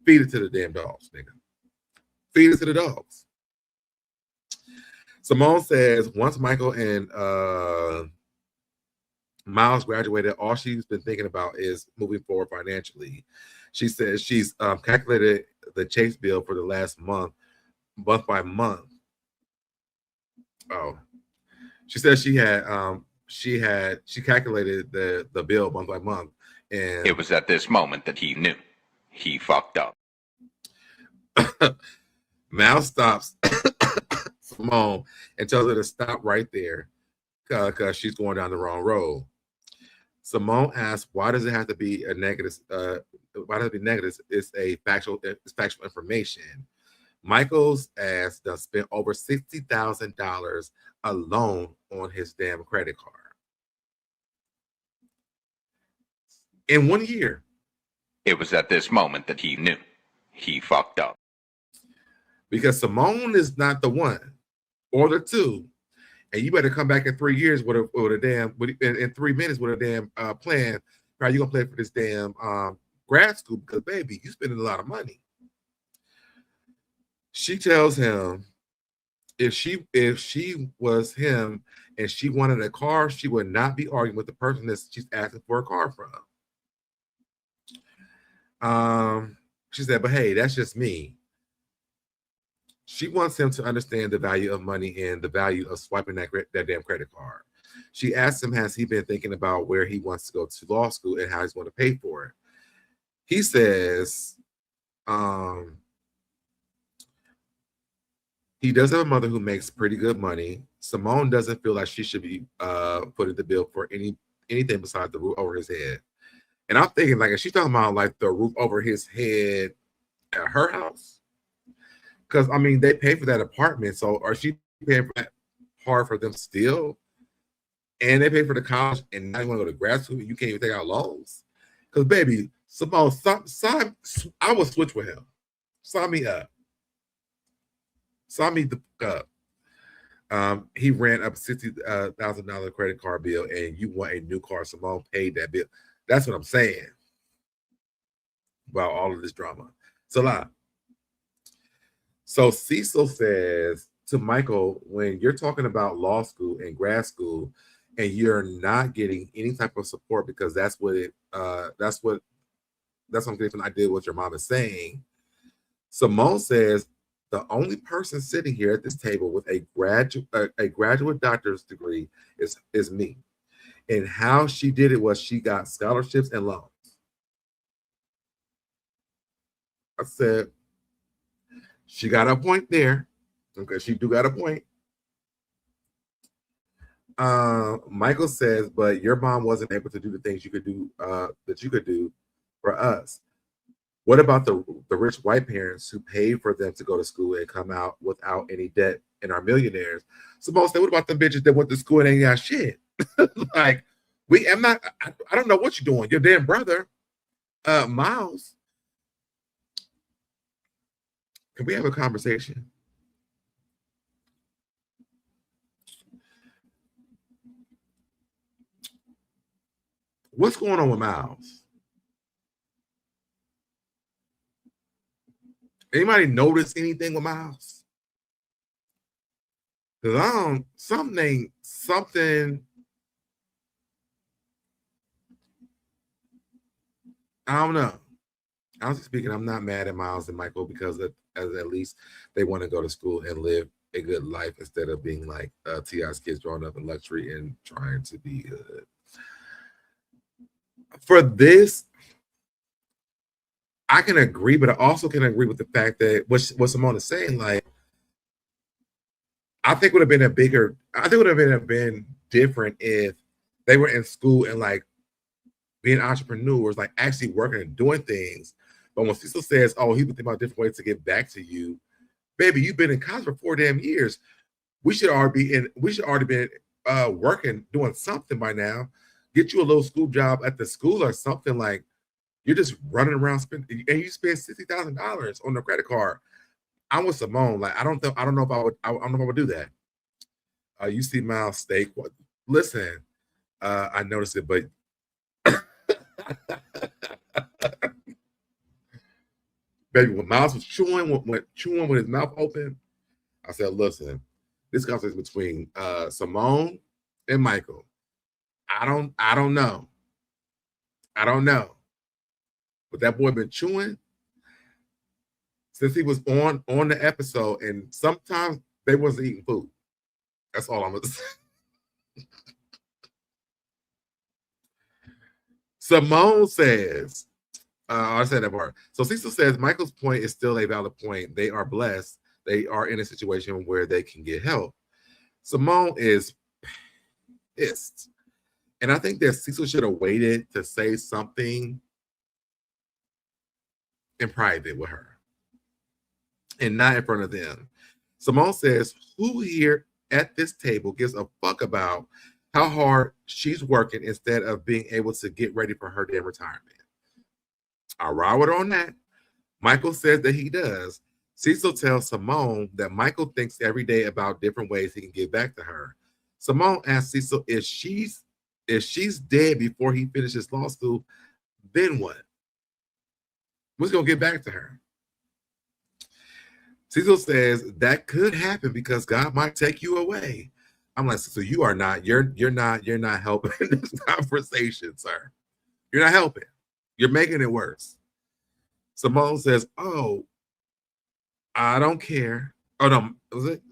feed it to the damn dogs, nigga. Feed it to the dogs. Simone says once Michael and Miles graduated, all she's been thinking about is moving forward financially. She says she's calculated the Chase bill for the last month by month. Oh, she says she calculated the bill month by month, and it was at this moment that he knew he fucked up. Miles stops Simone and tells her to stop right there because she's going down the wrong road. Simone asks, "Why does it have to be a negative? Why does it be negative? It's factual information." Michael's ass does spend over $60,000 alone on his damn credit card in 1 year. It was at this moment that he knew he fucked up. Because Simone is not the one or the two. And you better come back in 3 years in 3 minutes with a damn plan. How you gonna play for this damn grad school? Because baby, you spending a lot of money. She tells him if she was him and she wanted a car, she would not be arguing with the person that she's asking for a car from. She said, but hey, that's just me. She wants him to understand the value of money and the value of swiping that damn credit card. She asks him, has he been thinking about where he wants to go to law school and how he's going to pay for it? He says he does have a mother who makes pretty good money. Simone doesn't feel like she should be putting the bill for anything besides the roof over his head. And I'm thinking, like, is she talking about like the roof over his head at her house? Because I mean, they pay for that apartment, so are she paying for that part for them still? And they pay for the college, and now you want to go to grad school, you can't even take out loans. Because baby, Simone, I will switch with him. Sign me up. Saw me the up. He ran up $60,000 credit card bill, and you want a new car. Simone paid that bill. That's what I'm saying about all of this drama. It's a lot. So Cecil says to Michael, when you're talking about law school and grad school, and you're not getting any type of support because that's what I'm getting from the idea what your mom is saying. Simone says the only person sitting here at this table with a graduate doctor's degree is me. And how she did it was she got scholarships and loans. I said, she got a point there. Okay, she do got a point. Michael says, but your mom wasn't able to do the things you could do that you could do for us. What about the rich white parents who paid for them to go to school and come out without any debt and are millionaires? Supposed to, what about the bitches that went to school and ain't got shit? Like, I don't know what you're doing. Your damn brother, Miles. Can we have a conversation? What's going on with Miles? Anybody notice anything with Miles? Because something. I don't know. Honestly speaking, I'm not mad at Miles and Michael because at least they want to go to school and live a good life instead of being like T.I.'s kids growing up in luxury and trying to be good. For this, I can agree, but I also can agree with the fact that what Simone is saying, like, I think would have been different if they were in school and like being entrepreneurs, like actually working and doing things. But when Cecil says, oh, he would think about different ways to get back to you, baby, you've been in college for 4 damn years. We should already be working, doing something by now. Get you a little school job at the school or something. Like, you're just running around spending, and you spend $60,000 on the credit card. I'm with Simone. Like, I don't know if I would do that. You see Miles steak. Listen, I noticed it, but baby, when Miles was chewing with his mouth open, I said, listen, this conversation between Simone and Michael. I don't know. But that boy been chewing since he was on the episode, and sometimes they wasn't eating food. That's all I'm gonna say. Simone says, I said that part. So Cecil says Michael's point is still a valid point. They are blessed. They are in a situation where they can get help. Simone is pissed. And I think that Cecil should have waited to say something in private with her and not in front of them. Simone says, who here at this table gives a fuck about how hard she's working instead of being able to get ready for her damn retirement? I'll ride with her on that. Michael says that he does. Cecil tells Simone that Michael thinks every day about different ways he can get back to her. Simone asks Cecil if she's dead before he finishes law school, then what? Who's gonna get back to her? Cecil says that could happen because God might take you away. I'm like, so you're not helping this conversation, sir. You're not helping. You're making it worse. Simone says, oh, I don't care. Oh no, was it?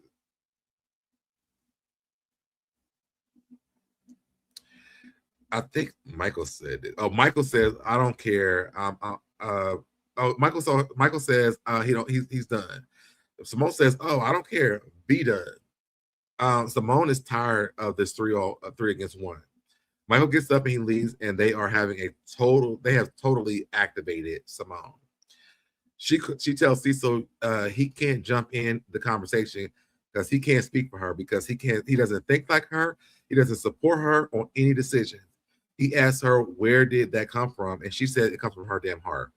I think Michael said it. Oh, Michael says, I don't care. Michael says he's done. Simone says, oh, I don't care. Be done. Simone is tired of this 3 against 1. Michael gets up and he leaves, and they have totally activated Simone. She tells Cecil he can't jump in the conversation because he can't speak for her, because he doesn't think like her. He doesn't support her on any decision. He asks her, where did that come from? And she said it comes from her damn heart.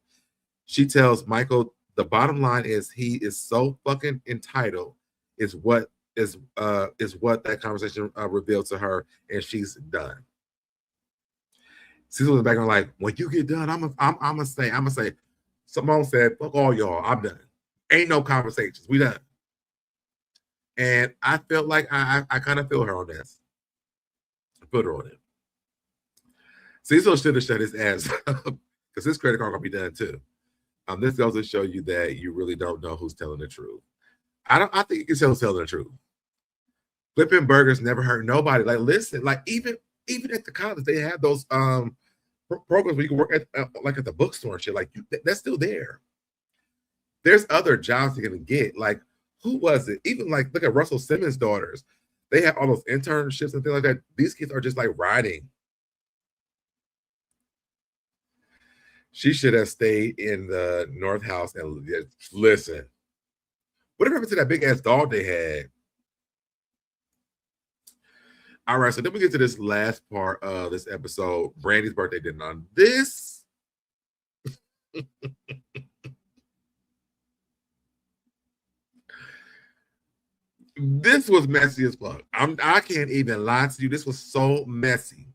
She tells Michael the bottom line is he is so fucking entitled is what that conversation revealed to her, and she's done. Cecil in the background, like, when you get done, I'm gonna say, Simone said, fuck all y'all, I'm done. Ain't no conversations, we done. And I felt like I kind of feel her on this. I put her on it. Cecil should have shut his ass up because his credit card gonna be done too. This goes to show you that you really don't know who's telling the truth. I think you can tell who's telling the truth. Flipping burgers never hurt nobody. Like, listen, like even at the college, they have those programs where you can work at like at the bookstore and shit. Like that's still there. There's other jobs you're gonna get. Like, who was it? Even like look at Russell Simmons' daughters. They have all those internships and things like that. These kids are just like riding. She should have stayed in the North House and listen. Whatever happened to that big ass dog they had? All right, so then we get to this last part of this episode. Brandi's birthday dinner. On this, this was messy as fuck. I can't even lie to you. This was so messy.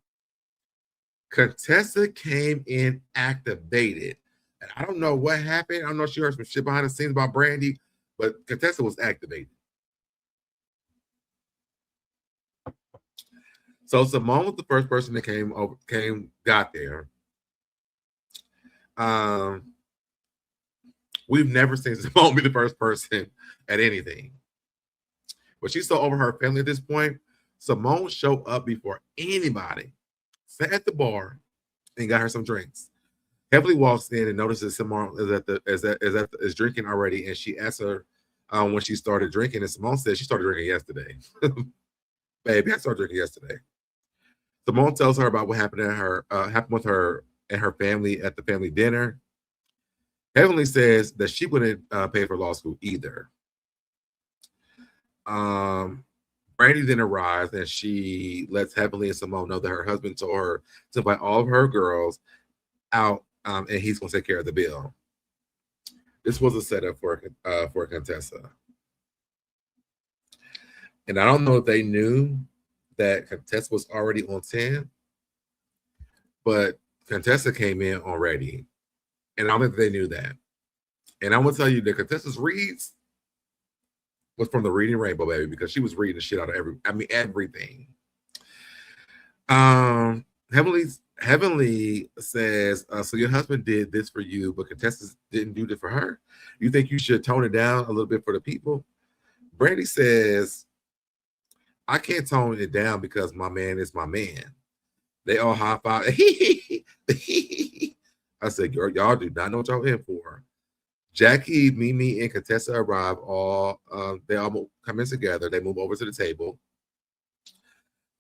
Contessa came in activated. And I don't know what happened. I don't know if she heard some shit behind the scenes about Brandi, but Contessa was activated. So Simone was the first person that got there. We've never seen Simone be the first person at anything. But she's so over her family at this point. Simone showed up before anybody, sat at the bar, and got her some drinks. Heavily walks in and notices Simone is drinking already, and she asks her when she started drinking, and Simone says she started drinking yesterday. Baby, I started drinking yesterday. Simone tells her about what happened with her and her family at the family dinner. Heavenly says that she wouldn't pay for law school either. Brandi then arrives and she lets Heavenly and Simone know that her husband told her to invite all of her girls out, and he's going to take care of the bill. This was a setup for Contessa. And I don't know if they knew that Contessa was already on 10, but Contessa came in already. And I don't think they knew that. And I'm going to tell you that Contessa's reads was from the Reading Rainbow, baby, because she was reading the shit out of everything. Heavenly says, so your husband did this for you, but Contessa didn't do this for her. You think you should tone it down a little bit for the people? Brandi says, I can't tone it down because my man is my man. They all high five. I said, y'all do not know what y'all in for. Jackie, Mimi, and Contessa arrive. They all come in together. They move over to the table.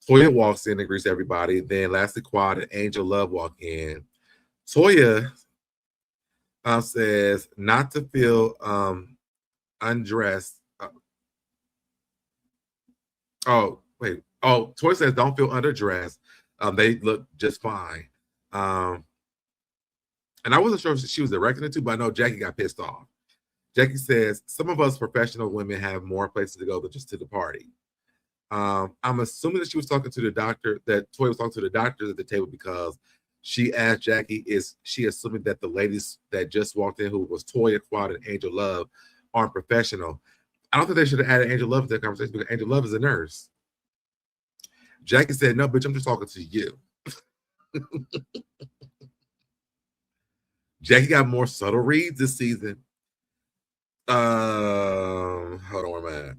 Toya walks in and greets everybody. Then Lassie Quad and Angel Love walk in. Toya says not to feel undressed. Toya says don't feel underdressed. They look just fine. And I wasn't sure if she was directing it to, but I know Jackie got pissed off. Jackie says, some of us professional women have more places to go than just to the party. I'm assuming that she was talking to the doctor, that Toya was talking to the doctors at the table because she asked Jackie, is she assuming that the ladies that just walked in, who was Toya, Quad, and Angel Love, aren't professional? I don't think they should have added Angel Love to that conversation because Angel Love is a nurse. Jackie said, no, bitch, I'm just talking to you. Jackie got more subtle reads this season. Hold on, where am I at?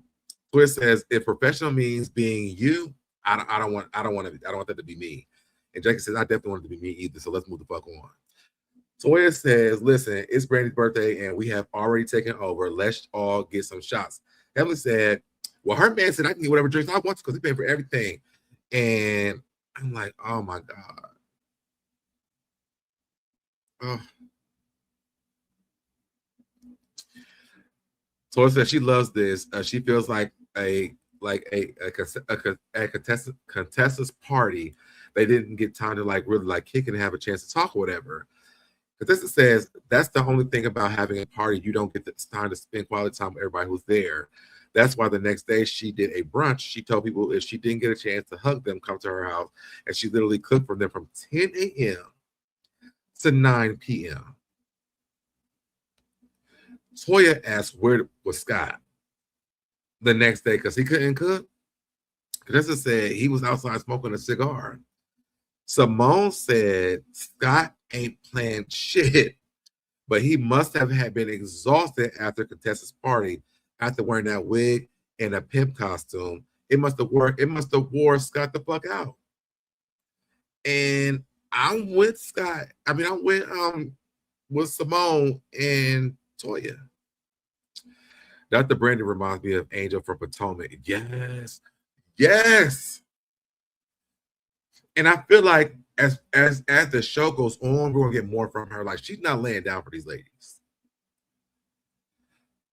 Twist says, if professional means being you, I don't want that to be me. And Jackie says, I definitely want it to be me either. So let's move the fuck on. Toya says, listen, it's Brandi's birthday and we have already taken over. Let's all get some shots. Heavenly said, well, her man said I can get whatever drinks I want because he's paying for everything. And I'm like, oh my God. Oh. Toya says she loves this. She feels like a Contessa's party. They didn't get time to really kick and have a chance to talk or whatever. Contessa says that's the only thing about having a party. You don't get the time to spend quality time with everybody who's there. That's why the next day she did a brunch. She told people if she didn't get a chance to hug them, come to her house. And she literally cooked for them from 10 a.m. to 9 p.m. Toya asked where was Scott the next day because he couldn't cook. Contessa said he was outside smoking a cigar. Simone said Scott ain't planned shit, but he must have been exhausted after Contessa's party after wearing that wig and a pimp costume. It must have worked. It must have wore Scott the fuck out. And I'm with Scott. I mean, I'm with Simone and Toya. Dr. Brandi reminds me of Angel from Potomac. Yes. Yes. And I feel like as the show goes on, we're gonna get more from her. Like she's not laying down for these ladies.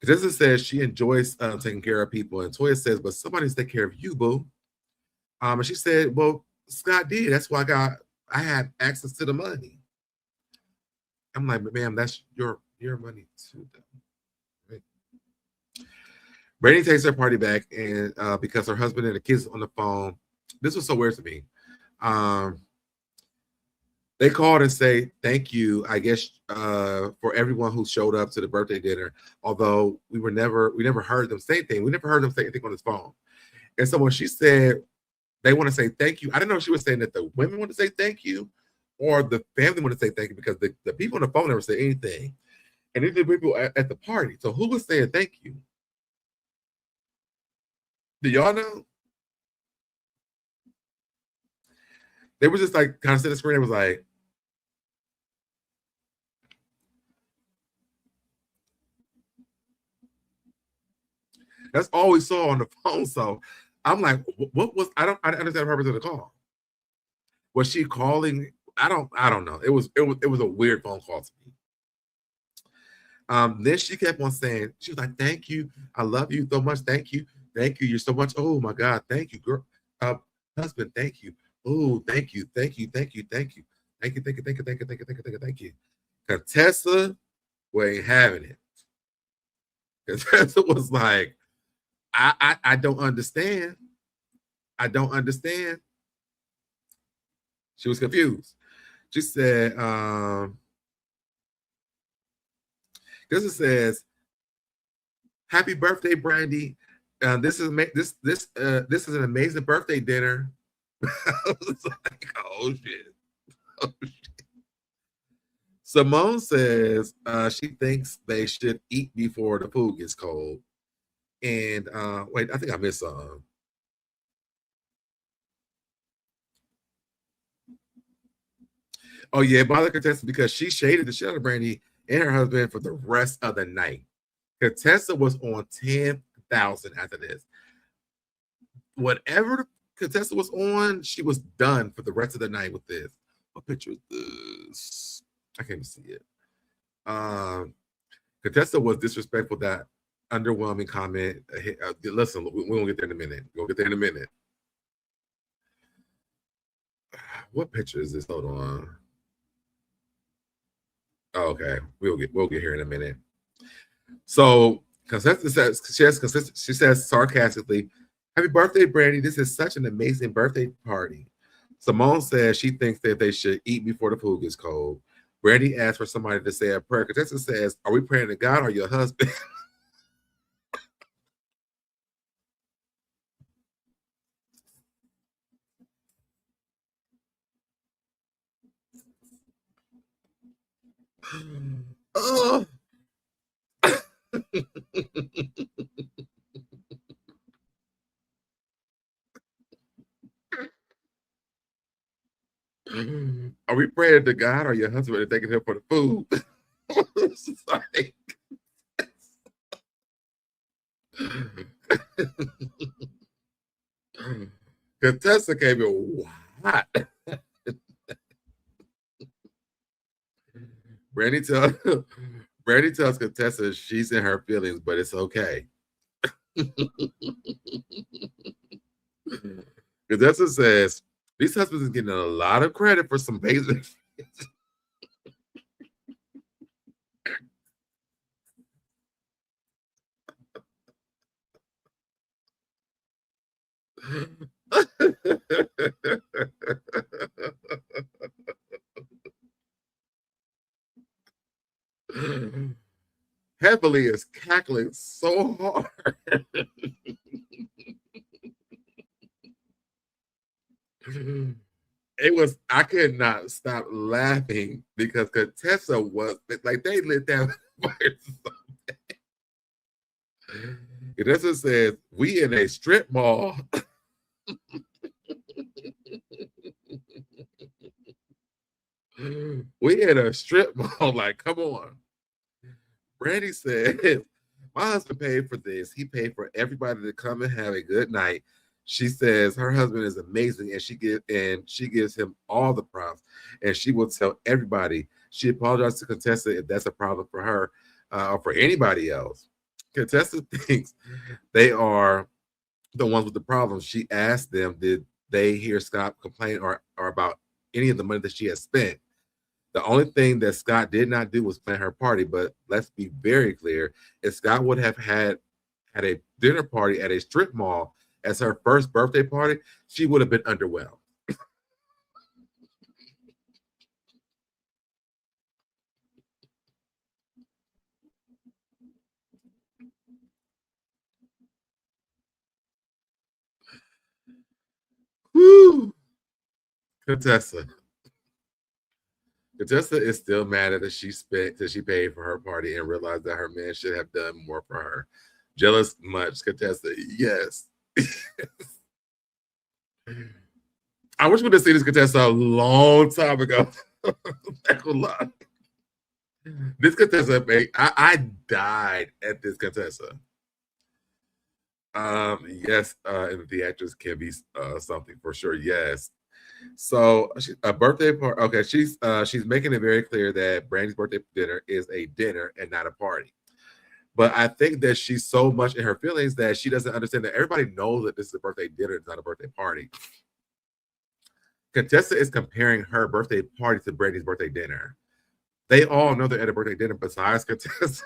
Contessa says she enjoys taking care of people, and Toya says, "But somebody's taking care of you, boo." And she said, "Well, Scott did. That's why I had access to the money." I'm like, "Ma'am, that's your money too, though." Right? Brandi takes her party back, and because her husband and the kids on the phone, this was so weird to me. They called and say thank you, I guess, for everyone who showed up to the birthday dinner. Although we never heard them say anything. We never heard them say anything on his phone. And so when she said they want to say thank you, I didn't know if she was saying that the women want to say thank you or the family want to say thank you because the people on the phone never said anything. And these are people at the party. So who was saying thank you? Do y'all know? They were just like kind of sitting screen. It was like, that's all we saw on the phone. So I'm like, what was I understand the purpose of the call. Was she calling? I don't know. It was a weird phone call to me. Then she kept on saying, she was like, thank you. I love you so much. Thank you. Thank you. You're so much. Oh my God. Thank you, girl. Husband, thank you. Oh, thank you. Thank you. Thank you. Thank you. Thank you. Thank you. Thank you. Thank you. Thank you. Thank you. Thank you. Thank you. Contessa, we ain't having it. Contessa was like, I don't understand. I don't understand. She was confused. She said, this says, happy birthday, Brandi. This is an amazing birthday dinner. I was like, oh shit. Oh shit. Simone says she thinks they should eat before the food gets cold. And wait, I think I missed something. Oh yeah, bother Contessa because she shaded the shit out of Brandi and her husband for the rest of the night. Contessa was on 10,000 after this. Whatever Contessa was on, she was done for the rest of the night with this. What picture is this? I can't even see it. Contessa was disrespectful. That underwhelming comment. Listen, we're gonna get there in a minute. We'll get there in a minute. What picture is this? Hold on. Oh, okay, we'll get here in a minute. So Contessa says she says sarcastically, "Happy birthday, Brandi! This is such an amazing birthday party." Simone says she thinks that they should eat before the food gets cold. Brandi asks for somebody to say a prayer. Contessa says, "Are we praying to God or your husband?" Oh. Are we praying to God or your husband and thanking him for the food? Like... Contessa came in hot. Brandi tells Contessa she's in her feelings, but it's okay. Contessa says these husbands are getting a lot of credit for some basic. Heavily is cackling so hard. I could not stop laughing because Contessa was like, they lit that fire so bad. Contessa says, we in a strip mall. We in a strip mall. Like, come on. Brandi said, my husband paid for this. He paid for everybody to come and have a good night. She says her husband is amazing, and she gives him all the props, and she will tell everybody. She apologized to Contessa if that's a problem for her or for anybody else. Contessa thinks they are the ones with the problem. She asked them, did they hear Scott complain or about any of the money that she has spent? The only thing that Scott did not do was plan her party, but let's be very clear. If Scott would have had a dinner party at a strip mall as her first birthday party, she would have been underwhelmed. Woo! Contessa. Contessa is still mad that she paid for her party and realized that her man should have done more for her. Jealous much, Contessa. Yes. I wish we would have seen this Contessa a long time ago. This Contessa, I died at this Contessa. Yes, and the actress can be something for sure. Yes. So a birthday party. Okay, she's making it very clear that Brandi's birthday dinner is a dinner and not a party. But I think that she's so much in her feelings that she doesn't understand that everybody knows that this is a birthday dinner, it's not a birthday party. Contessa is comparing her birthday party to Brandi's birthday dinner. They all know they're at a birthday dinner besides Contessa.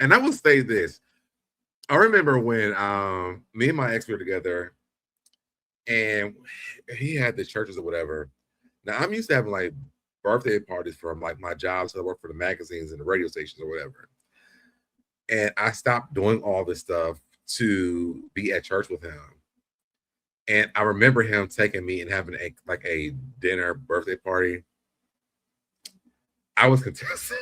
And I will say this. I remember when me and my ex were together and he had the churches or whatever. Now I'm used to having like birthday parties from like my job, so I work for the magazines and the radio stations or whatever. And I stopped doing all this stuff to be at church with him. And I remember him taking me and having a dinner birthday party. I was contesting.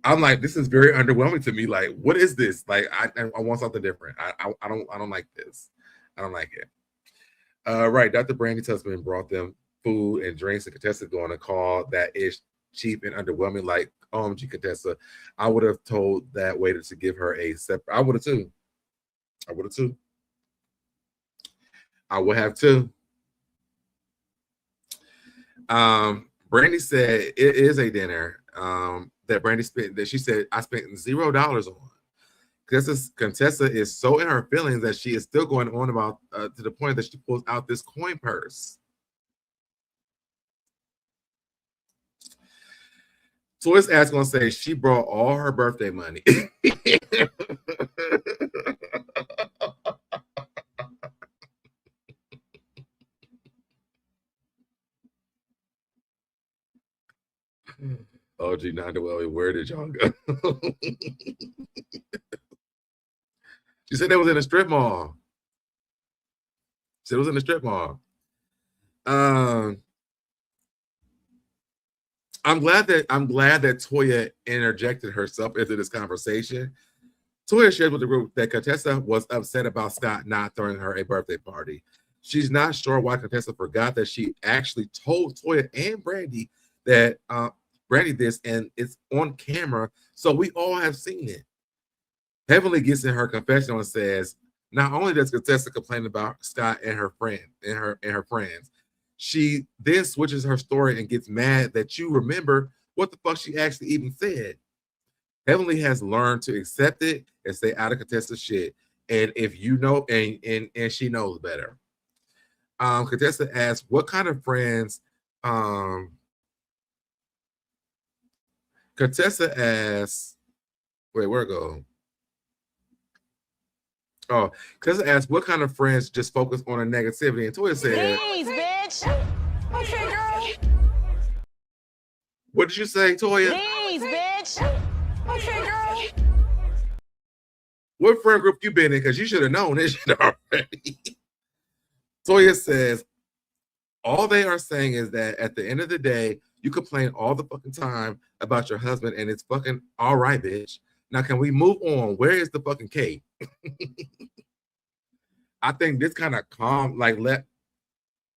I'm like, this is very underwhelming to me. Like, what is this? Like, I want something different. I don't like this. I don't like it. Right. Dr. Brandi's husband brought them food and drinks, and Contessa go on a call that is cheap and underwhelming. Like, OMG, Contessa, I would have told that waiter to give her a separate. I would have too. I would have too. I would have too. Brandi said it is a dinner that Brandi spent, that she said I spent $0 on. Contessa is so in her feelings that she is still going on about to the point that she pulls out this coin purse. Toya's ass gonna say she brought all her birthday money. Oh, gee, Nandawelli, where did y'all go? She said that was in a strip mall. She said it was in a strip mall. I'm glad that Toya interjected herself into this conversation. Toya shared with the group that Contessa was upset about Scott not throwing her a birthday party. She's not sure why Contessa forgot that she actually told Toya and Brandi that Brandi this, and it's on camera, so we all have seen it. Heavenly gets in her confessional and says, not only does Contessa complain about Scott and her friends, she then switches her story and gets mad that you remember what the fuck she actually even said. Heavenly has learned to accept it and stay out of Contessa's shit. And if you know, and she knows better. Contessa asks, what kind of friends? Contessa asks, wait, where it go? Oh, because I asked what kind of friends just focus on a negativity, and Toya said, Please, bitch. Okay, girl. "What did you say, Toya? Please, bitch. Okay, girl. What friend group you been in? Because you should have known this shit already." Toya says, "All they are saying is that at the end of the day, you complain all the fucking time about your husband, and it's fucking all right, bitch. Now, can we move on? Where is the fucking cake?" I think this kind of calm, like, let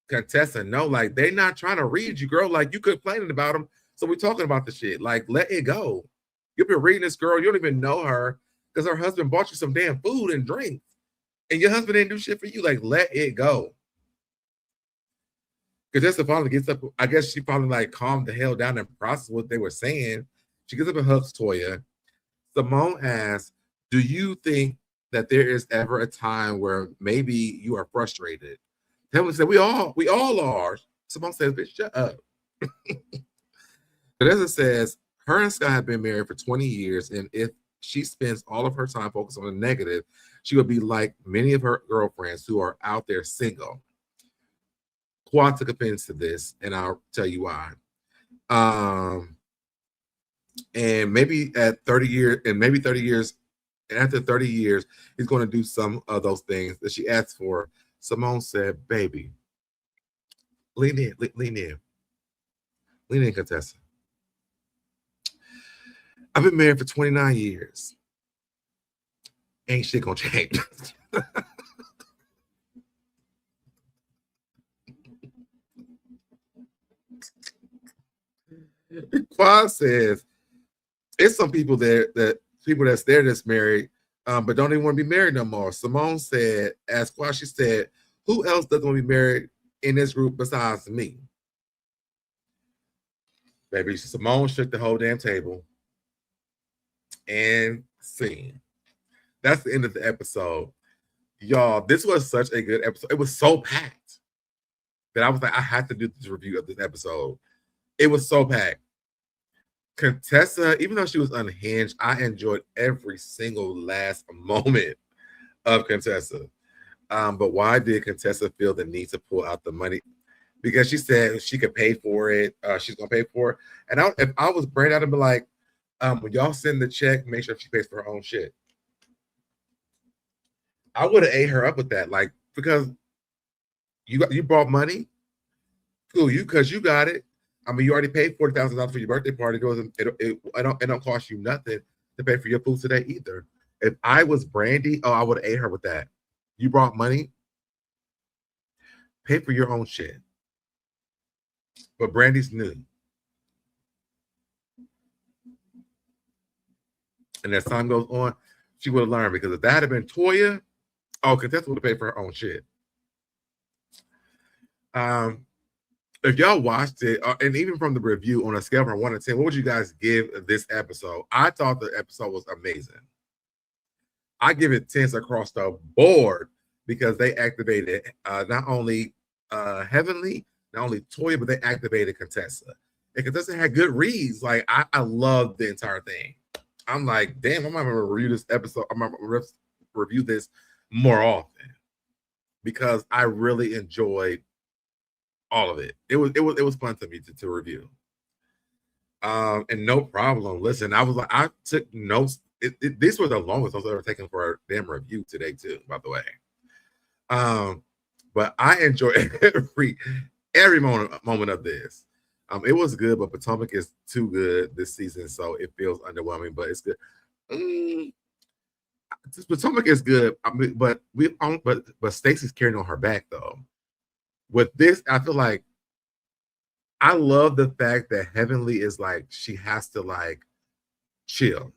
Contessa know, like, they not trying to read you, girl. Like, you complaining about them, so we talking about the shit. Like, let it go. You've been reading this girl, you don't even know her because her husband bought you some damn food and drinks, and your husband didn't do shit for you. Like, let it go. Contessa finally gets up. I guess she probably like calmed the hell down and processed what they were saying. She gets up and hugs Toya. Simone asks, "Do you think that there is ever a time where maybe you are frustrated?" Helen said, we all are. Simone says, "Bitch, shut up." Contessa says, her and Scott have been married for 20 years, and if she spends all of her time focused on the negative, she would be like many of her girlfriends who are out there single. Quad took offense to this, and I'll tell you why. And maybe at 30 years, and maybe 30 years, and after 30 years, he's going to do some of those things that she asked for. Simone said, "Baby, lean in, lean in, lean in, Contessa. I've been married for 29 years. Ain't shit gonna change." Quad says, it's some people there that people that's there that's married, but don't even want to be married no more. Simone said, as Quad, she said, "Who else doesn't want to be married in this group besides me?" Baby, Simone shook the whole damn table and scene. That's the end of the episode. Y'all, this was such a good episode. It was so packed that I was like, I had to do this review of this episode. It was so packed. Contessa, even though she was unhinged, I enjoyed every single last moment of Contessa. But why did Contessa feel the need to pull out the money? Because she said she could pay for it. She's gonna pay for it. And if I was Brandi, I'd be like, when y'all send the check, make sure she pays for her own shit. I would have ate her up with that, like, because you brought money, cool, because you got it. I mean, you already paid $40,000 for your birthday party. It don't cost you nothing to pay for your food today either. If I was Brandi, I would have ate her with that. You brought money, pay for your own shit. But Brandi's new. And as time goes on, she would have learned, because if that had been Toya, Contessa would have paid for her own shit. If y'all watched it, and even from the review, on a scale from 1 to 10, what would you guys give this episode? I thought the episode was amazing. I give it 10s across the board because they activated not only Heavenly, not only Toya, but they activated Contessa. And Contessa had good reads. Like, I loved the entire thing. I'm like, damn, I'm gonna review this episode. I'm gonna review this more often because I really enjoyed all of it. It was fun to me to review. And no problem. Listen, I took notes. These were the longest I was ever taken for a damn review today too, by the way. But I enjoy every moment of this. It was good, but Potomac is too good this season, so it feels underwhelming. But it's good. Potomac is good. I mean, but Stacey's carrying on her back though. With this, I feel like I love the fact that Heavenly is like, she has to like chill.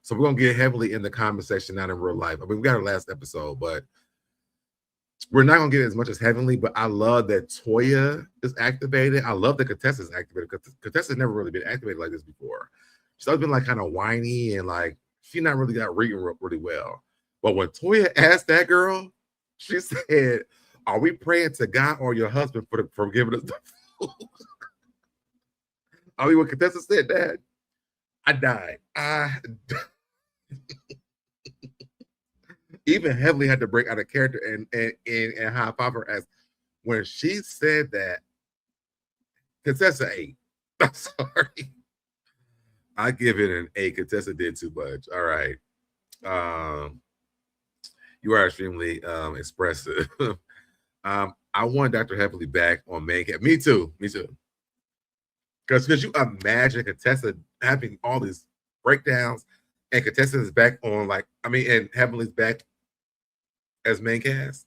So we're gonna get Heavenly in the comment section, not in real life. I mean, we got our last episode, but we're not gonna get as much as Heavenly. But I love that Toya is activated. I love that Contessa is activated because Contessa's never really been activated like this before. She's always been like kind of whiny and like she not really got reading really well. But when Toya asked that girl, she said, "Are we praying to God or your husband for giving us the food?" I mean, when Contessa said that, I died. even Heavenly had to break out of character and high five her as when she said that Contessa ate. I'm sorry. I give it an 8. Contessa did too much. All right. You are extremely expressive. I want Dr. Heavenly back on main cast. Me too. Because you imagine Contessa having all these breakdowns and Contessa is back on and Heavenly's back as main cast.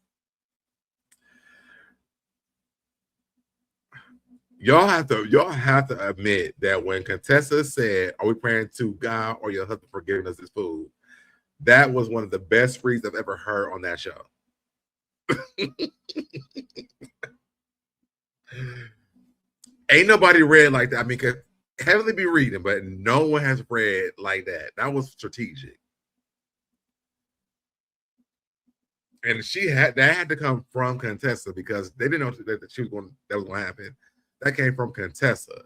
Y'all have to admit that when Contessa said, "Are we praying to God or your husband for giving us this food?" That was one of the best reads I've ever heard on that show. Ain't nobody read like that. I mean, Heavenly be reading, but no one has read like that. That was strategic. And that had to come from Contessa because they didn't know that that was going to happen. That came from Contessa.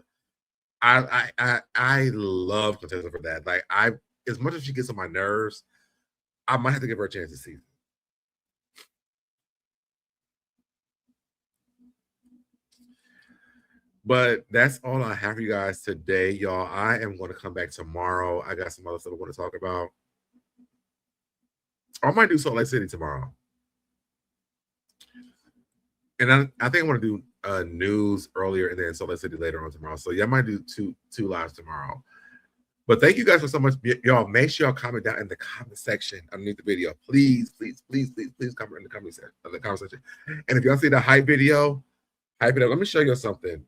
I love Contessa for that. Like as much as she gets on my nerves, I might have to give her a chance this season. But that's all I have for you guys today, y'all. I am going to come back tomorrow. I got some other stuff I want to talk about. I might do Salt Lake City tomorrow. And I think I want to do news earlier and then Salt Lake City later on tomorrow. So yeah, I might do two lives tomorrow. But thank you guys for so much. Y'all, make sure y'all comment down in the comment section underneath the video. Please comment in the comment section. And if y'all see the hype video, hype it up. Let me show you something.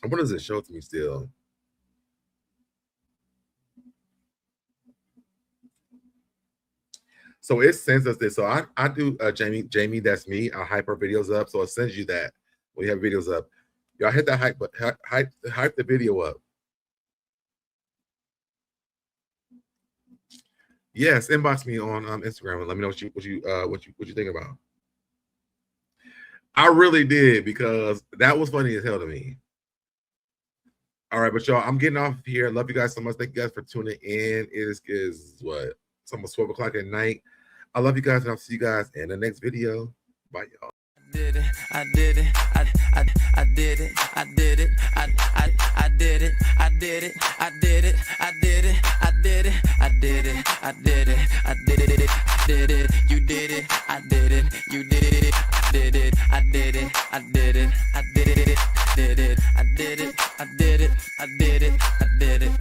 What does it show to me still? So it sends us this. So I do Jamie, that's me. I hype our videos up. So it sends you that when you have videos up. Y'all hit that hype the video up. Yes, inbox me on Instagram and let me know what you think about. I really did because that was funny as hell to me. All right, but y'all, I'm getting off here. Love you guys so much. Thank you guys for tuning in. It is what? It's almost 12 o'clock at night. I love you guys, and I'll see you guys in the next video. Bye, y'all. I did it. I did it. I did it. I did it. I did it. I did it. I did it. I did it. I did it. I did it. I did it. I did it. Did it. You did it. I did it. You did it. Did it. I did it. I did it. I did it. Did it. I did it. I did it. I did it. I did it.